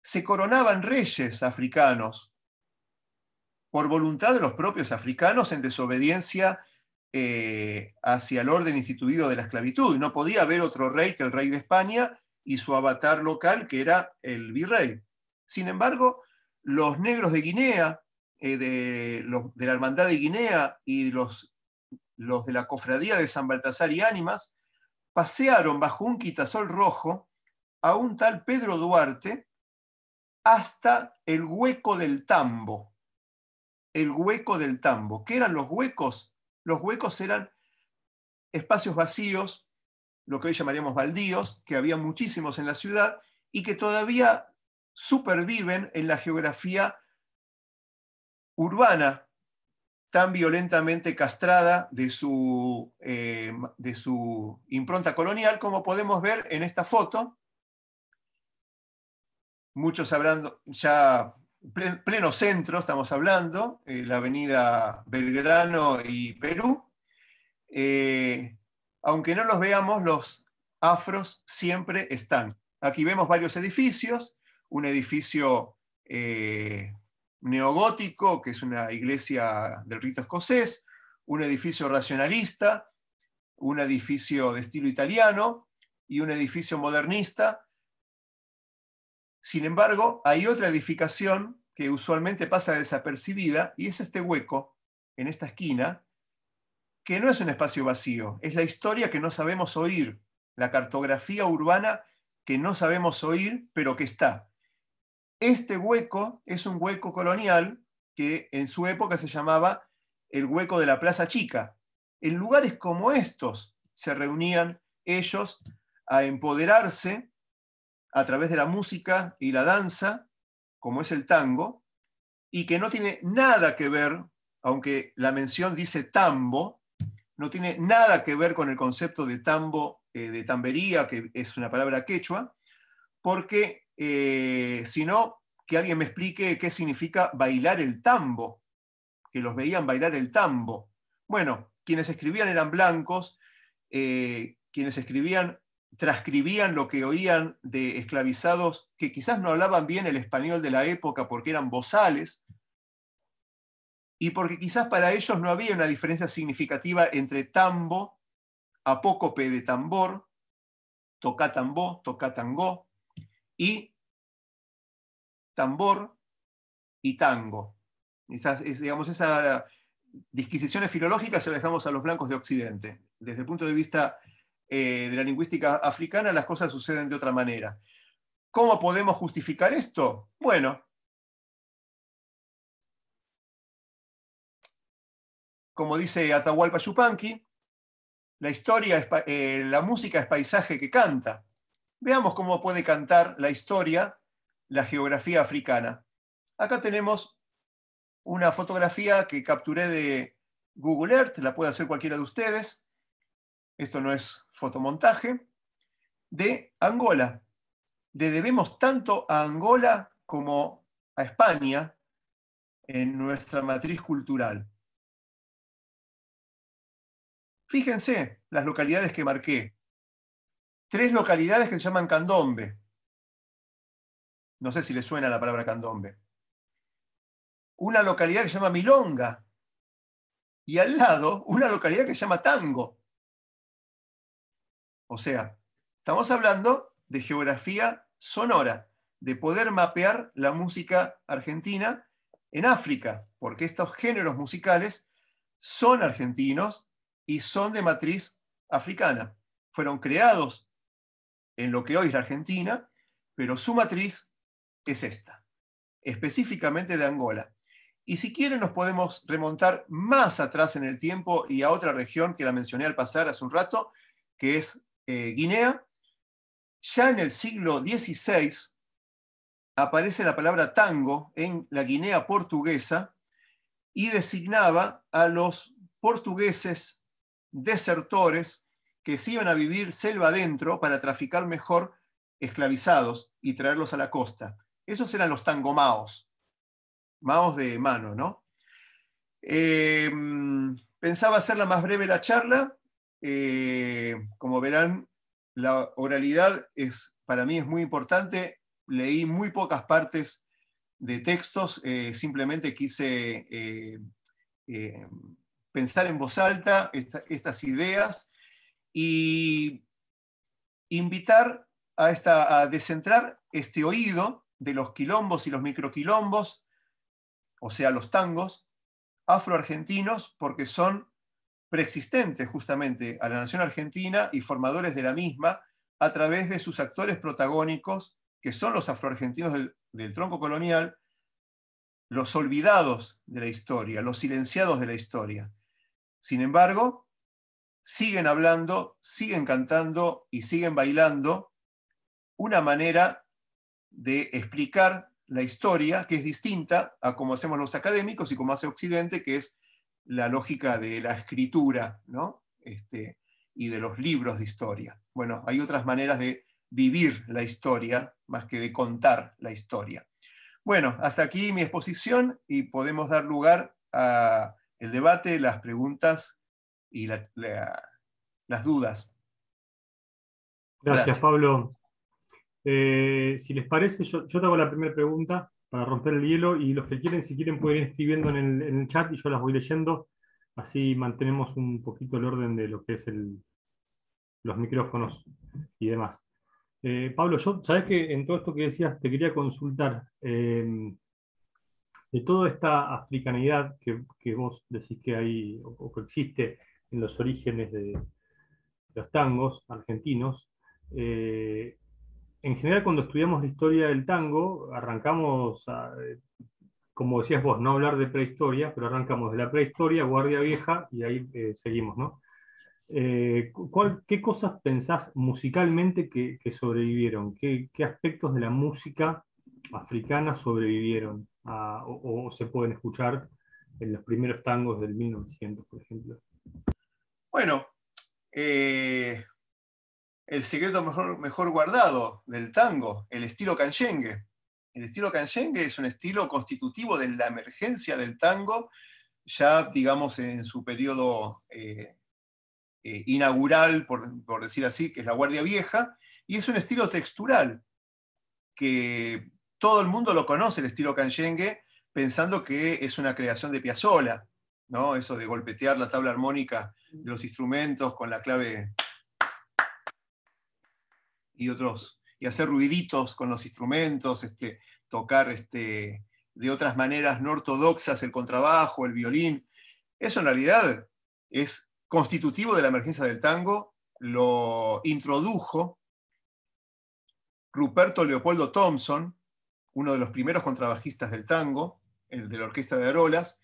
se coronaban reyes africanos por voluntad de los propios africanos en desobediencia hacia el orden instituido de la esclavitud. No podía haber otro rey que el rey de España y su avatar local, que era el virrey. Sin embargo, los negros de Guinea, de la Hermandad de Guinea y los de la Cofradía de San Baltasar y Ánimas, pasearon bajo un quitasol rojo a un tal Pedro Duarte hasta el Hueco del Tambo. El Hueco del Tambo. ¿Qué eran los huecos? Los huecos eran espacios vacíos, lo que hoy llamaríamos baldíos, que había muchísimos en la ciudad y que todavía superviven en la geografía urbana tan violentamente castrada de su impronta colonial, como podemos ver en esta foto. Muchos sabrán ya pleno centro, estamos hablando, la avenida Belgrano y Perú. Aunque no los veamos, los afros siempre están. Aquí vemos varios edificios, un edificio neogótico, que es una iglesia del rito escocés, un edificio racionalista, un edificio de estilo italiano y un edificio modernista. Sin embargo, hay otra edificación que usualmente pasa desapercibida, y es este hueco, en esta esquina, que no es un espacio vacío, es la historia que no sabemos oír, la cartografía urbana que no sabemos oír, pero que está. Este hueco es un hueco colonial que en su época se llamaba el hueco de la Plaza Chica. En lugares como estos se reunían ellos a empoderarse a través de la música y la danza, como es el tango, y que no tiene nada que ver, aunque la mención dice tambo, no tiene nada que ver con el concepto de tambo, de tambería, que es una palabra quechua, porque si no, que alguien me explique qué significa bailar el tambo, que los veían bailar el tambo. Bueno, quienes escribían eran blancos, quienes escribían transcribían lo que oían de esclavizados que quizás no hablaban bien el español de la época porque eran bozales, y porque quizás para ellos no había una diferencia significativa entre tambo, apócope de tambor, toca tambó, toca tangó, y tambor y tango. Digamos, esas disquisiciones filológicas se las dejamos a los blancos de Occidente. Desde el punto de vista de la lingüística africana, las cosas suceden de otra manera. ¿Cómo podemos justificar esto? Bueno, como dice Atahualpa Yupanqui, la música es paisaje que canta. Veamos cómo puede cantar la historia, la geografía africana. Acá tenemos una fotografía que capturé de Google Earth, la puede hacer cualquiera de ustedes. Esto no es fotomontaje, de Angola. Le debemos tanto a Angola como a España en nuestra matriz cultural. Fíjense las localidades que marqué. 3 localidades que se llaman candombe. No sé si les suena la palabra candombe. Una localidad que se llama milonga. Y al lado, una localidad que se llama tango. O sea, estamos hablando de geografía sonora, de poder mapear la música argentina en África, porque estos géneros musicales son argentinos y son de matriz africana. Fueron creados en lo que hoy es la Argentina, pero su matriz es esta, específicamente de Angola. Y si quieren nos podemos remontar más atrás en el tiempo y a otra región que la mencioné al pasar hace un rato, que es Guinea. Ya en el siglo XVI aparece la palabra tango en la Guinea portuguesa y designaba a los portugueses desertores que se iban a vivir selva adentro para traficar mejor esclavizados y traerlos a la costa. Esos eran los tangomaos, maos de mano, ¿no? Pensaba hacerla más breve la charla. Como verán, la oralidad para mí es muy importante. Leí muy pocas partes de textos, simplemente quise pensar en voz alta estas ideas y invitar a descentrar este oído de los quilombos y los microquilombos, o sea, los tangos afroargentinos, porque son preexistentes justamente a la nación argentina y formadores de la misma a través de sus actores protagónicos, que son los afroargentinos del tronco colonial, los olvidados de la historia, los silenciados de la historia. Sin embargo, siguen hablando, siguen cantando y siguen bailando una manera de explicar la historia que es distinta a como hacemos los académicos y como hace Occidente, que es la lógica de la escritura, ¿no? Y de los libros de historia. Bueno, hay otras maneras de vivir la historia más que de contar la historia. Bueno, hasta aquí mi exposición y podemos dar lugar al debate, las preguntas y las dudas. Gracias, Gracias. Pablo. Si les parece, yo te hago la primera pregunta para romper el hielo y los que quieren, si quieren, pueden ir escribiendo en el chat y yo las voy leyendo. Así mantenemos un poquito el orden de lo que es los micrófonos y demás. Pablo, sabes que en todo esto que decías te quería consultar de toda esta africanidad que vos decís que hay o que existe en los orígenes de los tangos argentinos. En general, cuando estudiamos la historia del tango, arrancamos, como decías vos, no hablar de prehistoria, pero arrancamos de la prehistoria, Guardia Vieja, y ahí seguimos, ¿no? ¿Qué cosas pensás musicalmente que sobrevivieron? ¿Qué aspectos de la música africana sobrevivieron o se pueden escuchar en los primeros tangos del 1900, por ejemplo? Bueno, el secreto mejor guardado del tango, el estilo canyengue. El estilo canyengue es un estilo constitutivo de la emergencia del tango, ya digamos en su periodo inaugural, por decir así, que es la Guardia Vieja, y es un estilo textural, que todo el mundo lo conoce, el estilo canyengue, pensando que es una creación de Piazzolla, ¿no? Eso de golpetear la tabla armónica de los instrumentos con la clave y hacer ruiditos con los instrumentos, tocar de otras maneras no ortodoxas el contrabajo, el violín. Eso en realidad es constitutivo de la emergencia del tango, lo introdujo Ruperto Leopoldo Thompson, uno de los primeros contrabajistas del tango, el de la Orquesta de Arolas,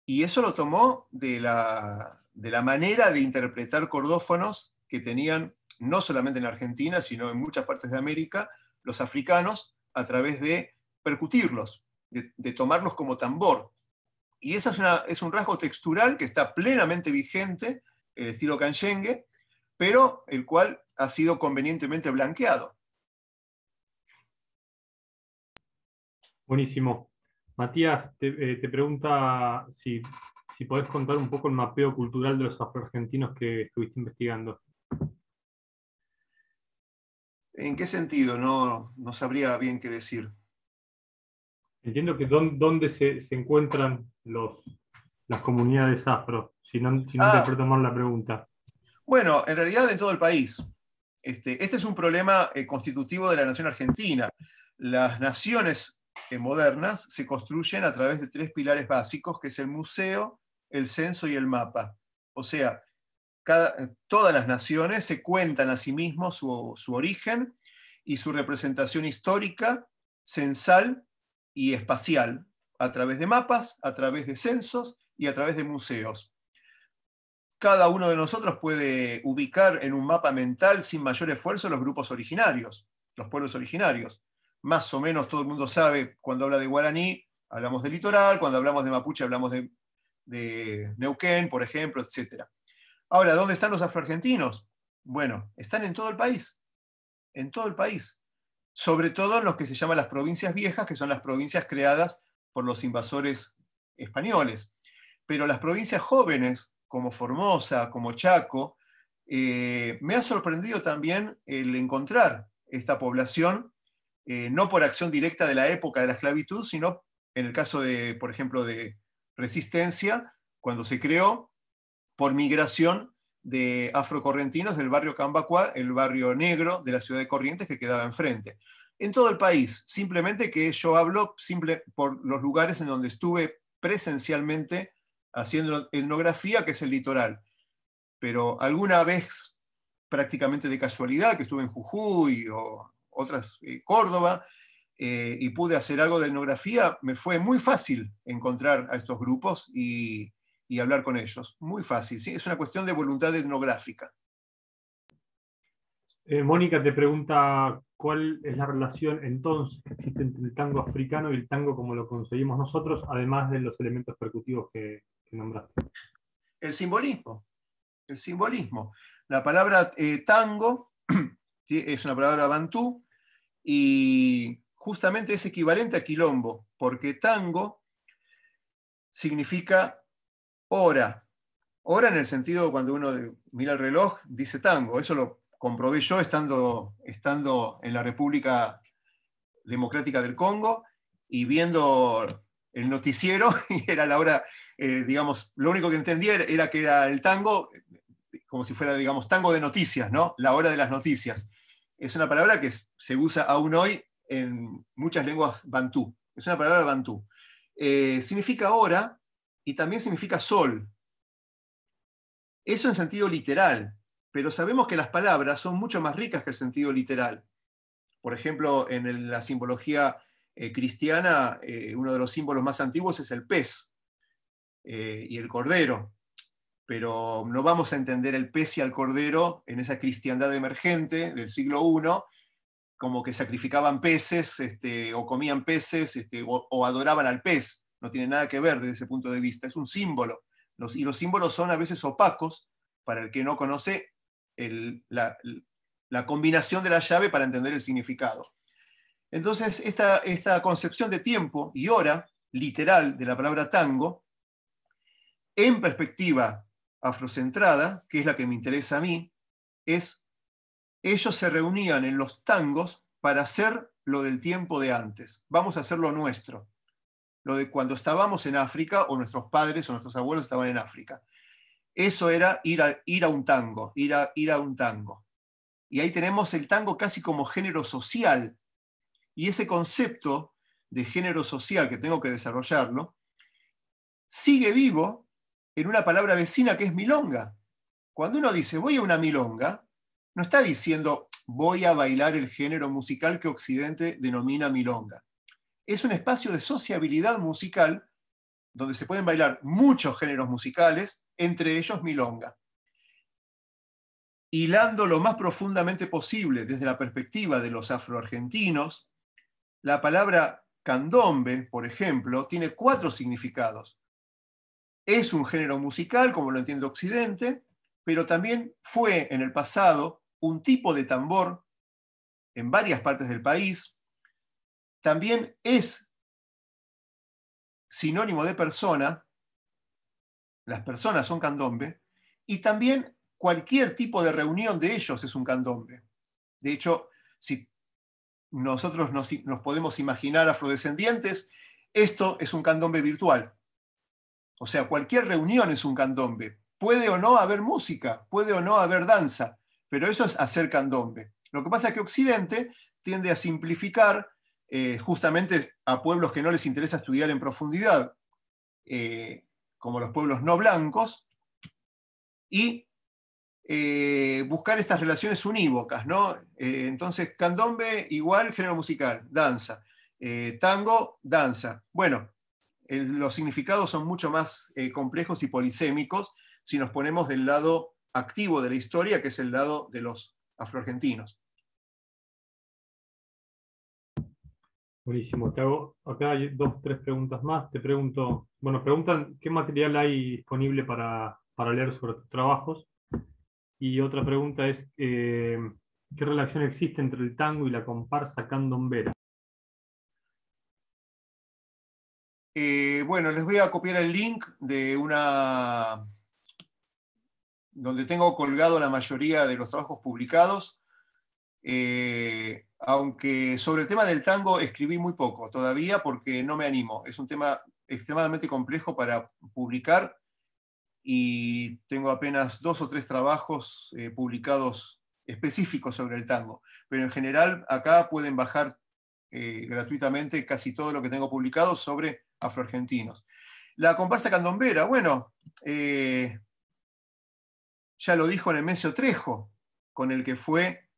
y eso lo tomó de la manera de interpretar cordófonos que tenían no solamente en Argentina, sino en muchas partes de América, los africanos, a través de percutirlos, de tomarlos como tambor. Y ese es un rasgo textural que está plenamente vigente, el estilo canyengue, pero el cual ha sido convenientemente blanqueado. Buenísimo. Matías te pregunta si podés contar un poco el mapeo cultural de los afroargentinos que estuviste investigando. ¿En qué sentido? No sabría bien qué decir. Entiendo que dónde se encuentran las comunidades afro, si no interpreto mal la pregunta. Bueno, en realidad en todo el país. Este es un problema constitutivo de la nación argentina. Las naciones modernas se construyen a través de tres pilares básicos, que es el museo, el censo y el mapa. O sea, todas las naciones se cuentan a sí mismos su origen y su representación histórica, censal y espacial, a través de mapas, a través de censos y a través de museos. Cada uno de nosotros puede ubicar en un mapa mental sin mayor esfuerzo los grupos originarios, los pueblos originarios. Más o menos todo el mundo sabe, cuando habla de guaraní, hablamos del litoral, cuando hablamos de mapuche hablamos de Neuquén, por ejemplo, etc. Ahora, ¿dónde están los afroargentinos? Bueno, están en todo el país, en todo el país. Sobre todo en los que se llaman las provincias viejas, que son las provincias creadas por los invasores españoles. Pero las provincias jóvenes, como Formosa, como Chaco, me ha sorprendido también el encontrar esta población, no por acción directa de la época de la esclavitud, sino en el caso de, por ejemplo, de Resistencia, cuando se creó por migración de afrocorrentinos del barrio Cambacuá, el barrio negro de la ciudad de Corrientes que quedaba enfrente. En todo el país, simplemente que yo hablo por los lugares en donde estuve presencialmente haciendo etnografía, que es el litoral. Pero alguna vez, prácticamente de casualidad, que estuve en Jujuy o otras, Córdoba, y pude hacer algo de etnografía, me fue muy fácil encontrar a estos grupos y hablar con ellos. Muy fácil, ¿sí? Es una cuestión de voluntad etnográfica. Mónica te pregunta cuál es la relación entonces que existe entre el tango africano y el tango como lo conseguimos nosotros, además de los elementos percutivos que nombraste. El simbolismo. El simbolismo. La palabra tango ¿sí? Es una palabra bantú y justamente es equivalente a quilombo, porque tango significa hora. Hora en el sentido cuando uno mira el reloj, dice tango. Eso lo comprobé yo estando en la República Democrática del Congo y viendo el noticiero, y era la hora, digamos, lo único que entendía era que era el tango, como si fuera, digamos, tango de noticias, ¿no? La hora de las noticias. Es una palabra que se usa aún hoy en muchas lenguas bantú. Es una palabra bantú. Significa hora y también significa sol. Eso en sentido literal, pero sabemos que las palabras son mucho más ricas que el sentido literal. Por ejemplo, en la simbología cristiana, uno de los símbolos más antiguos es el pez y el cordero. Pero no vamos a entender el pez y al cordero en esa cristiandad emergente del siglo I, como que sacrificaban peces o comían peces o adoraban al pez. No tiene nada que ver desde ese punto de vista, es un símbolo. Y los símbolos son a veces opacos para el que no conoce la combinación de la llave para entender el significado. Entonces, esta concepción de tiempo y hora, literal, de la palabra tango, en perspectiva afrocentrada, que es la que me interesa a mí, es ellos se reunían en los tangos para hacer lo del tiempo de antes. Vamos a hacer lo nuestro. Lo de cuando estábamos en África, o nuestros padres o nuestros abuelos estaban en África. Eso era ir a un tango, ir a un tango. Y ahí tenemos el tango casi como género social. Y ese concepto de género social, que tengo que desarrollarlo, sigue vivo en una palabra vecina que es milonga. Cuando uno dice voy a una milonga, no está diciendo voy a bailar el género musical que Occidente denomina milonga. Es un espacio de sociabilidad musical donde se pueden bailar muchos géneros musicales, entre ellos milonga. Hilando lo más profundamente posible desde la perspectiva de los afroargentinos, la palabra candombe, por ejemplo, tiene 4 significados. Es un género musical, como lo entiende Occidente, pero también fue en el pasado un tipo de tambor en varias partes del país. También es sinónimo de persona, las personas son candombe, y también cualquier tipo de reunión de ellos es un candombe. De hecho, si nosotros nos podemos imaginar afrodescendientes, esto es un candombe virtual. O sea, cualquier reunión es un candombe. Puede o no haber música, puede o no haber danza, pero eso es hacer candombe. Lo que pasa es que Occidente tiende a simplificar justamente a pueblos que no les interesa estudiar en profundidad, como los pueblos no blancos, y buscar estas relaciones unívocas, ¿no? Entonces, candombe igual género musical, danza. Tango, danza. Bueno, los significados son mucho más complejos y polisémicos si nos ponemos del lado activo de la historia, que es el lado de los afroargentinos. Buenísimo. Te hago, acá hay 2 o 3 preguntas más. Te pregunto, bueno, preguntan qué material hay disponible para leer sobre tus trabajos. Y otra pregunta es, ¿qué relación existe entre el tango y la comparsa candombera? Bueno, les voy a copiar el link de donde tengo colgado la mayoría de los trabajos publicados. Aunque sobre el tema del tango escribí muy poco todavía porque no me animo. Es un tema extremadamente complejo para publicar y tengo apenas 2 o 3 trabajos publicados específicos sobre el tango. Pero en general acá pueden bajar gratuitamente casi todo lo que tengo publicado sobre afroargentinos. La comparsa candombera, bueno, ya lo dijo Nemesio Trejo, con el que fue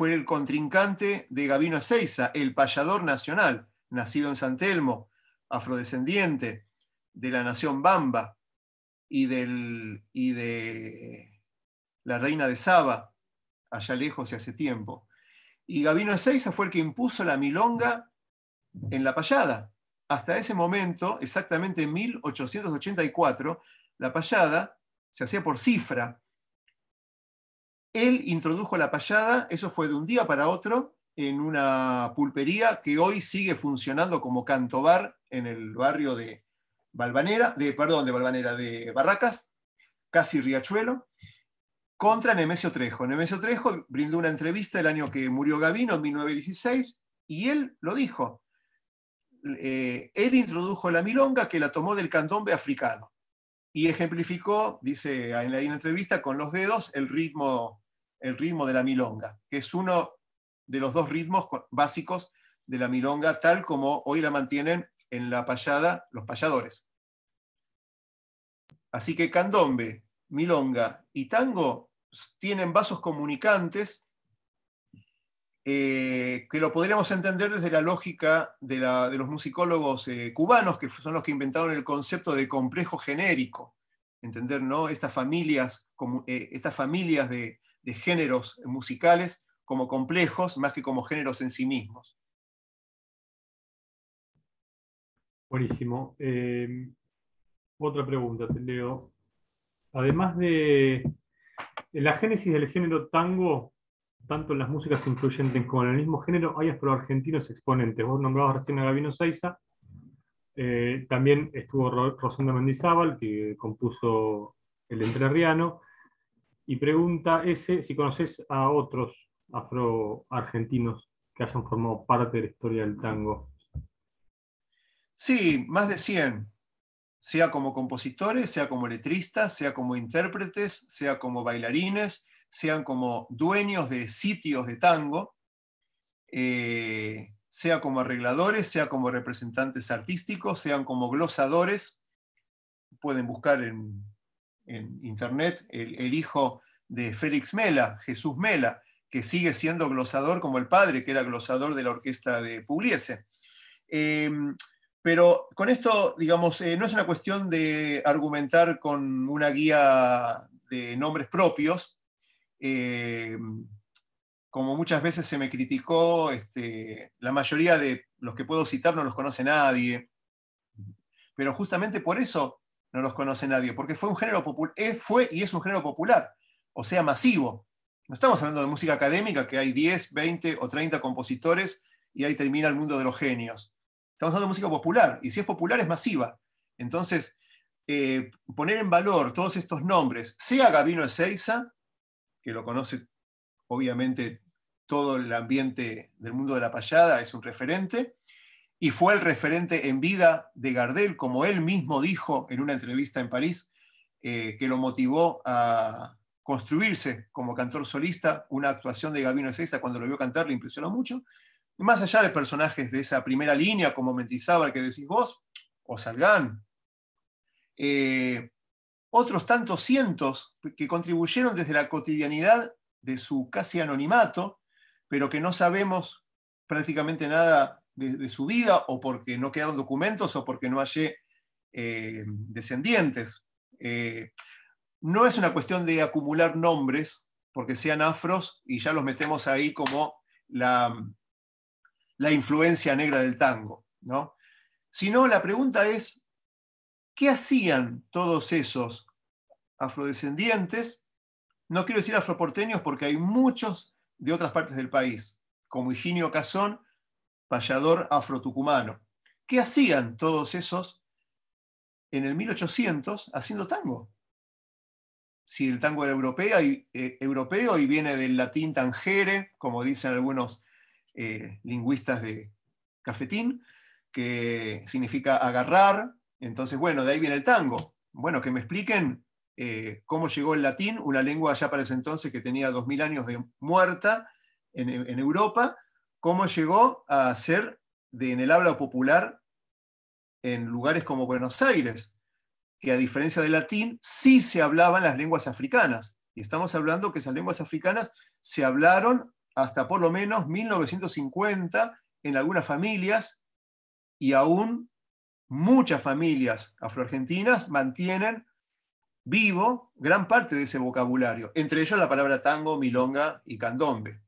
el contrincante de Gabino Ezeiza, el payador nacional, nacido en San Telmo, afrodescendiente de la nación Bamba y de la reina de Saba, allá lejos y hace tiempo. Y Gabino Ezeiza fue el que impuso la milonga en la payada. Hasta ese momento, exactamente en 1884, la payada se hacía por cifra. Él introdujo la payada, eso fue de un día para otro, en una pulpería que hoy sigue funcionando como cantobar en el barrio de de Barracas, casi Riachuelo, contra Nemesio Trejo. Nemesio Trejo brindó una entrevista el año que murió Gabino, en 1916, y él lo dijo. Él introdujo la milonga que la tomó del candombe africano y ejemplificó, dice en la entrevista, con los dedos el ritmo de la milonga, que es uno de los 2 ritmos básicos de la milonga, tal como hoy la mantienen en la payada los payadores. Así que candombe, milonga y tango tienen vasos comunicantes que lo podríamos entender desde la lógica de los musicólogos cubanos, que son los que inventaron el concepto de complejo genérico. Entender, ¿no? Estas familias de géneros musicales como complejos, más que como géneros en sí mismos. Buenísimo. Otra pregunta, te leo. Además de la génesis del género tango, tanto en las músicas influyentes como en el mismo género, hay afroargentinos exponentes. Vos nombrabas recién a Gabino Ezeiza, también estuvo Rosendo Mendizábal, que compuso El Entrerriano, y pregunta si conoces a otros afroargentinos que hayan formado parte de la historia del tango. Sí, más de 100, sea como compositores, sea como letristas, sea como intérpretes, sea como bailarines, sean como dueños de sitios de tango, sea como arregladores, sea como representantes artísticos, sean como glosadores. Pueden buscar en internet el hijo de Félix Mela, Jesús Mela, que sigue siendo glosador como el padre, que era glosador de la orquesta de Pugliese. Pero con esto, digamos, no es una cuestión de argumentar con una guía de nombres propios, como muchas veces se me criticó, la mayoría de los que puedo citar no los conoce nadie, pero justamente por eso no los conoce nadie, porque fue un género fue y es un género popular, o sea, masivo. No estamos hablando de música académica, que hay 10, 20 o 30 compositores y ahí termina el mundo de los genios. Estamos hablando de música popular, y si es popular es masiva. Entonces, poner en valor todos estos nombres, sea Gabino Ezeiza, que lo conoce obviamente todo el ambiente del mundo de la payada, es un referente, y fue el referente en vida de Gardel, como él mismo dijo en una entrevista en París, que lo motivó a construirse como cantor solista. Una actuación de Gabino Ezeiza, cuando lo vio cantar, le impresionó mucho. Más allá de personajes de esa primera línea, como Mendizábal que decís vos, o Salgán, otros tantos cientos que contribuyeron desde la cotidianidad de su casi anonimato, pero que no sabemos prácticamente nada de su vida, o porque no quedaron documentos, o porque no hallé descendientes. No es una cuestión de acumular nombres, porque sean afros, y ya los metemos ahí como la influencia negra del tango, ¿no? Sino la pregunta es, ¿qué hacían todos esos afrodescendientes? No quiero decir afroporteños porque hay muchos de otras partes del país, como Higinio Casón, payador afrotucumano. ¿Qué hacían todos esos en el 1800 haciendo tango? Si el tango era europeo y viene del latín tangere, como dicen algunos lingüistas de cafetín, que significa agarrar. Entonces, bueno, de ahí viene el tango. Bueno, que me expliquen cómo llegó el latín, una lengua ya para ese entonces que tenía 2000 años de muerta en Europa, cómo llegó a ser en el habla popular en lugares como Buenos Aires, que a diferencia del latín, sí se hablaban las lenguas africanas. Y estamos hablando que esas lenguas africanas se hablaron hasta por lo menos 1950 en algunas familias, y aún muchas familias afroargentinas mantienen vivo gran parte de ese vocabulario, entre ellos la palabra tango, milonga y candombe.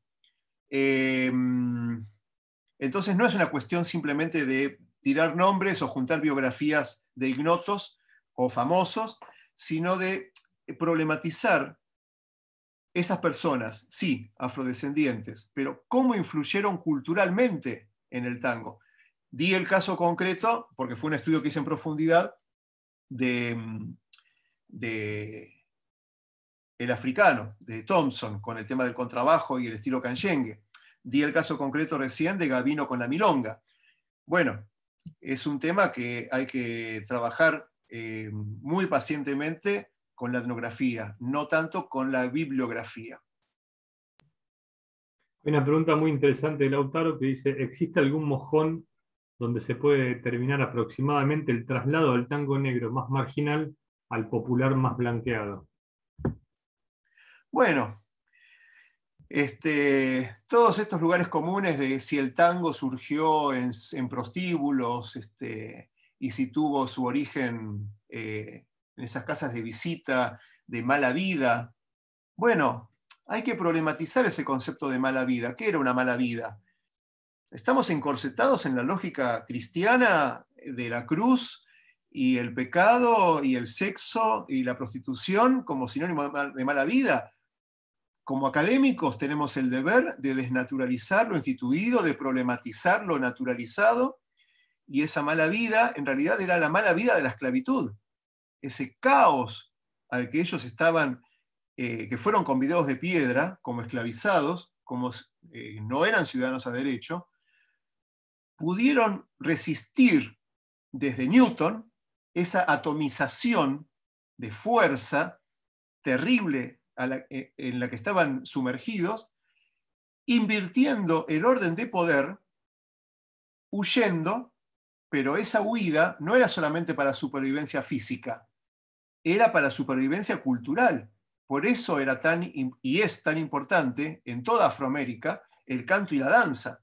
Entonces no es una cuestión simplemente de tirar nombres o juntar biografías de ignotos o famosos, sino de problematizar esas personas, sí, afrodescendientes, pero cómo influyeron culturalmente en el tango. Di el caso concreto, porque fue un estudio que hice en profundidad, de el africano, de Thompson, con el tema del contrabajo y el estilo canyengue. Di el caso concreto recién de Gavino con la milonga. Bueno, es un tema que hay que trabajar muy pacientemente con la etnografía, no tanto con la bibliografía. Hay una pregunta muy interesante de Lautaro que dice, ¿existe algún mojón donde se puede determinar aproximadamente el traslado del tango negro más marginal al popular más blanqueado? Bueno, todos estos lugares comunes de si el tango surgió en prostíbulos, y si tuvo su origen en esas casas de visita de mala vida, bueno, hay que problematizar ese concepto de mala vida. ¿Qué era una mala vida? Estamos encorsetados en la lógica cristiana de la cruz y el pecado y el sexo y la prostitución como sinónimo de mala vida. Como académicos tenemos el deber de desnaturalizar lo instituido, de problematizar lo naturalizado, y esa mala vida en realidad era la mala vida de la esclavitud. Ese caos al que ellos estaban, que fueron convidados de piedra como esclavizados, como no eran ciudadanos a derecho, pudieron resistir desde Newton esa atomización de fuerza terrible en la que estaban sumergidos, invirtiendo el orden de poder, huyendo, pero esa huida no era solamente para supervivencia física, era para supervivencia cultural. Por eso era y es tan importante en toda Afroamérica el canto y la danza.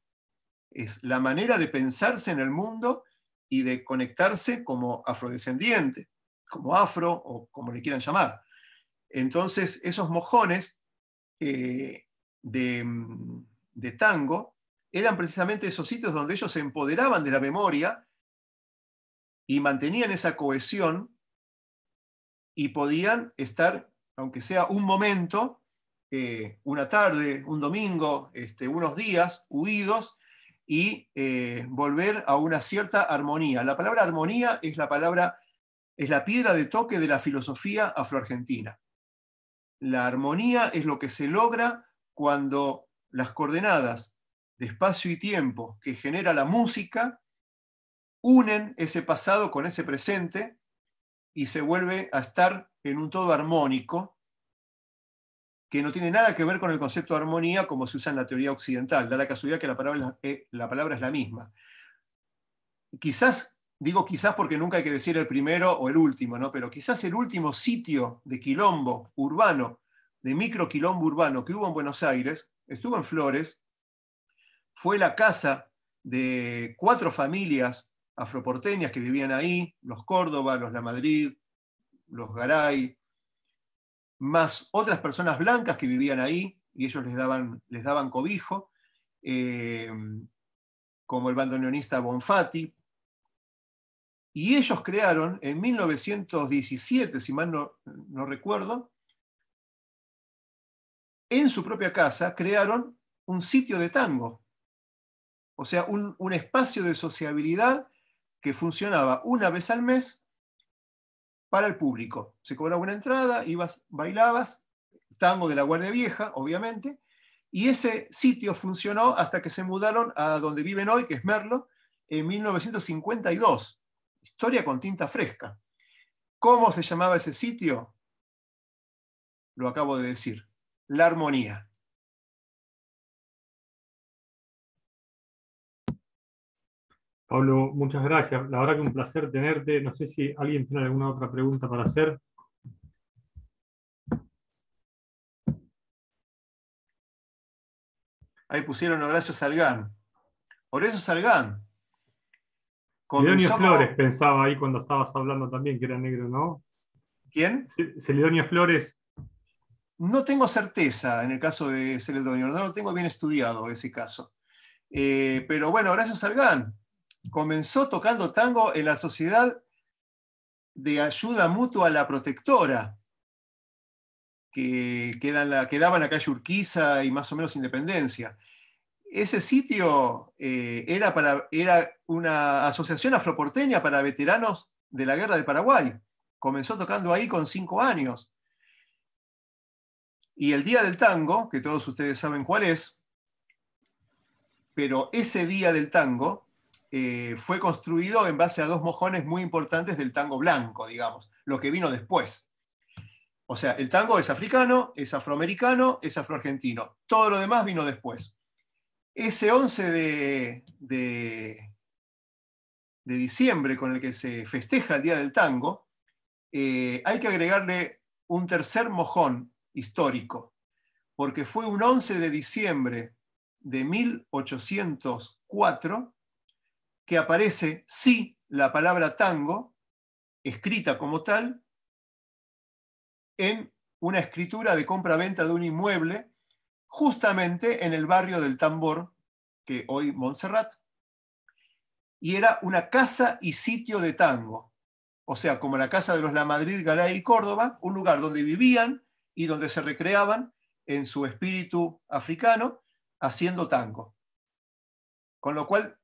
Es la manera de pensarse en el mundo y de conectarse como afrodescendiente, como afro o como le quieran llamar. Entonces, esos mojones de tango eran precisamente esos sitios donde ellos se empoderaban de la memoria y mantenían esa cohesión y podían estar, aunque sea un momento, una tarde, un domingo, unos días, huidos, y volver a una cierta armonía. La palabra armonía es la piedra de toque de la filosofía afroargentina. La armonía es lo que se logra cuando las coordenadas de espacio y tiempo que genera la música unen ese pasado con ese presente y se vuelve a estar en un todo armónico que no tiene nada que ver con el concepto de armonía como se usa en la teoría occidental. Da la casualidad que la palabra es la misma. Quizás Digo quizás porque nunca hay que decir el primero o el último, ¿no? Pero quizás el último sitio de quilombo urbano, de microquilombo urbano que hubo en Buenos Aires, estuvo en Flores, fue la casa de 4 familias afroporteñas que vivían ahí, los Córdoba, los Lamadrid, los Garay, más otras personas blancas que vivían ahí, y ellos les daban cobijo, como el bandoneonista Bonfatti. Y ellos crearon en 1917, si mal no recuerdo, en su propia casa crearon un sitio de tango. O sea, un espacio de sociabilidad que funcionaba una vez al mes para el público. Se cobraba una entrada, ibas, bailabas, tango de la Guardia Vieja, obviamente, y ese sitio funcionó hasta que se mudaron a donde viven hoy, que es Merlo, en 1952. Historia con tinta fresca. ¿Cómo se llamaba ese sitio? Lo acabo de decir. La Armonía. Pablo, muchas gracias. La verdad que un placer tenerte. No sé si alguien tiene alguna otra pregunta para hacer. Ahí pusieron Horacio Salgán. Horacio Salgán Celedonio comenzó Flores como... pensaba ahí cuando estabas hablando también, que era negro, ¿no? ¿Quién? Celedonio Flores. No tengo certeza en el caso de Celedonio, no lo tengo bien estudiado ese caso. Pero bueno, Horacio Salgán comenzó tocando tango en la Sociedad de Ayuda Mutua a la Protectora, que quedaba en la calle Urquiza y más o menos Independencia. Ese sitio era una asociación afroporteña para veteranos de la Guerra del Paraguay. Comenzó tocando ahí con 5 años. Y el Día del Tango, que todos ustedes saben cuál es, pero ese Día del Tango fue construido en base a 2 mojones muy importantes del tango blanco, digamos, lo que vino después. O sea, el tango es africano, es afroamericano, es afroargentino. Todo lo demás vino después. Ese 11 de diciembre, con el que se festeja el Día del Tango, hay que agregarle un tercer mojón histórico, porque fue un 11 de diciembre de 1804 que aparece, sí, la palabra tango, escrita como tal, en una escritura de compra-venta de un inmueble, justamente en el barrio del Tambor, que hoy Montserrat, y era una casa y sitio de tango. O sea, como la casa de los Lamadrid, Garay y Córdoba, un lugar donde vivían y donde se recreaban en su espíritu africano haciendo tango. Con lo cual,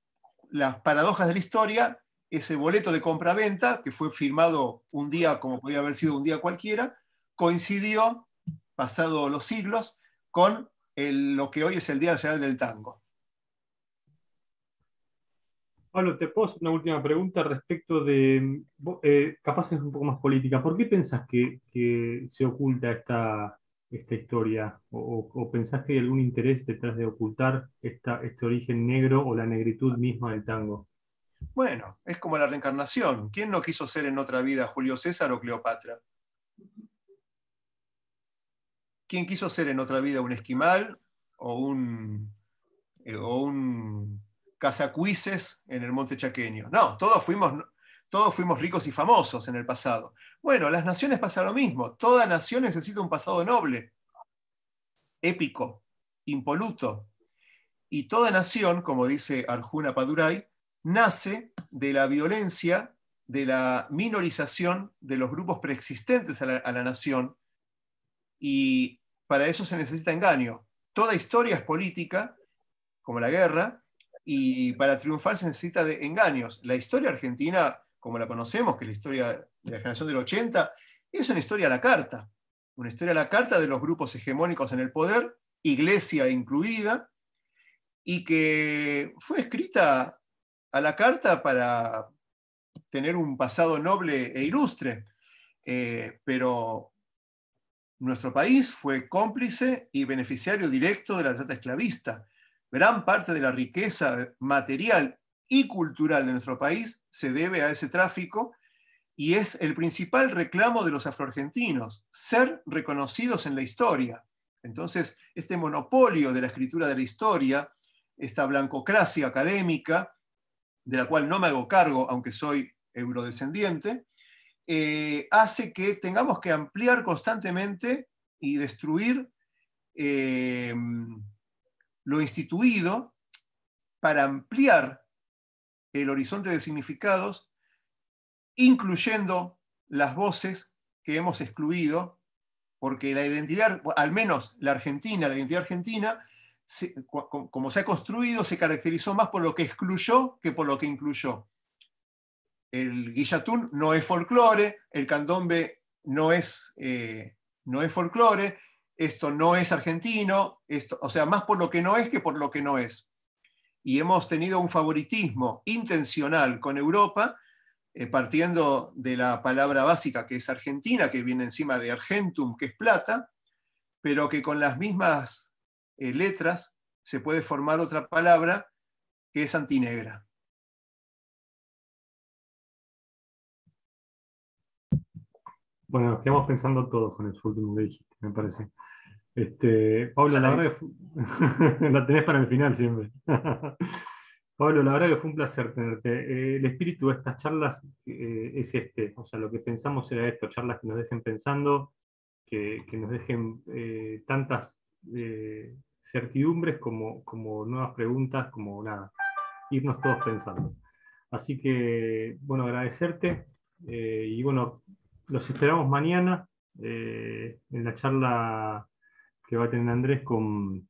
las paradojas de la historia, ese boleto de compra-venta, que fue firmado un día como podía haber sido un día cualquiera, coincidió, pasado los siglos, con lo que hoy es el Día Nacional del Tango. Pablo, te puedo hacer una última pregunta respecto de, capaz es un poco más política. ¿Por qué pensás que se oculta esta historia? ¿O pensás que hay algún interés detrás de ocultar este origen negro o la negritud misma del tango? Bueno, es como la reencarnación. ¿Quién no quiso ser en otra vida Julio César o Cleopatra? ¿Quién quiso ser en otra vida un esquimal o un cazacuises en el monte chaqueño? No, todos fuimos ricos y famosos en el pasado. Bueno, las naciones pasa lo mismo. Toda nación necesita un pasado noble, épico, impoluto. Y toda nación, como dice Arjuna Padurai, nace de la violencia, de la minorización de los grupos preexistentes a la nación, y para eso se necesita engaño. Toda historia es política, como la guerra, y para triunfar se necesita de engaños. La historia argentina, como la conocemos, que es la historia de la generación del 80, es una historia a la carta. Una historia a la carta de los grupos hegemónicos en el poder, Iglesia incluida, y que fue escrita a la carta para tener un pasado noble e ilustre. Pero nuestro país fue cómplice y beneficiario directo de la trata esclavista. Gran parte de la riqueza material y cultural de nuestro país se debe a ese tráfico, y es el principal reclamo de los afroargentinos, ser reconocidos en la historia. Entonces, este monopolio de la escritura de la historia, esta blancocracia académica, de la cual no me hago cargo, aunque soy eurodescendiente, hace que tengamos que ampliar constantemente y destruir lo instituido para ampliar el horizonte de significados, incluyendo las voces que hemos excluido, porque la identidad, al menos la identidad argentina, como se ha construido, se caracterizó más por lo que excluyó que por lo que incluyó. El guillatún no es folclore, el candombe no es folclore, esto no es argentino, o sea, más por lo que no es que por lo que no es. Y hemos tenido un favoritismo intencional con Europa, partiendo de la palabra básica que es argentina, que viene encima de argentum, que es plata, pero que con las mismas letras se puede formar otra palabra que es antinegra. Bueno, nos quedamos pensando todos con eso último que dijiste, me parece. Pablo, la verdad que la tenés para el final siempre. Pablo, la verdad que fue un placer tenerte. El espíritu de estas charlas es o sea, lo que pensamos era esto, charlas que nos dejen pensando, que nos dejen tantas certidumbres como nuevas preguntas, como nada, irnos todos pensando. Así que, bueno, agradecerte y bueno, los esperamos mañana en la charla que va a tener Andrés con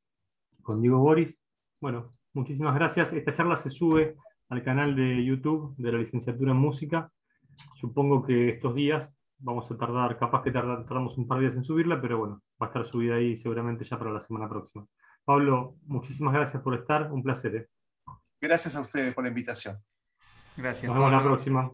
Diego Boris. Bueno, muchísimas gracias. Esta charla se sube al canal de YouTube de la licenciatura en música. Supongo que estos días vamos a tardar, capaz que tardamos un par de días en subirla, pero bueno, va a estar subida ahí seguramente ya para la semana próxima. Pablo, muchísimas gracias por estar, un placer. Gracias a ustedes por la invitación. Gracias, Nos vemos Pablo. la próxima.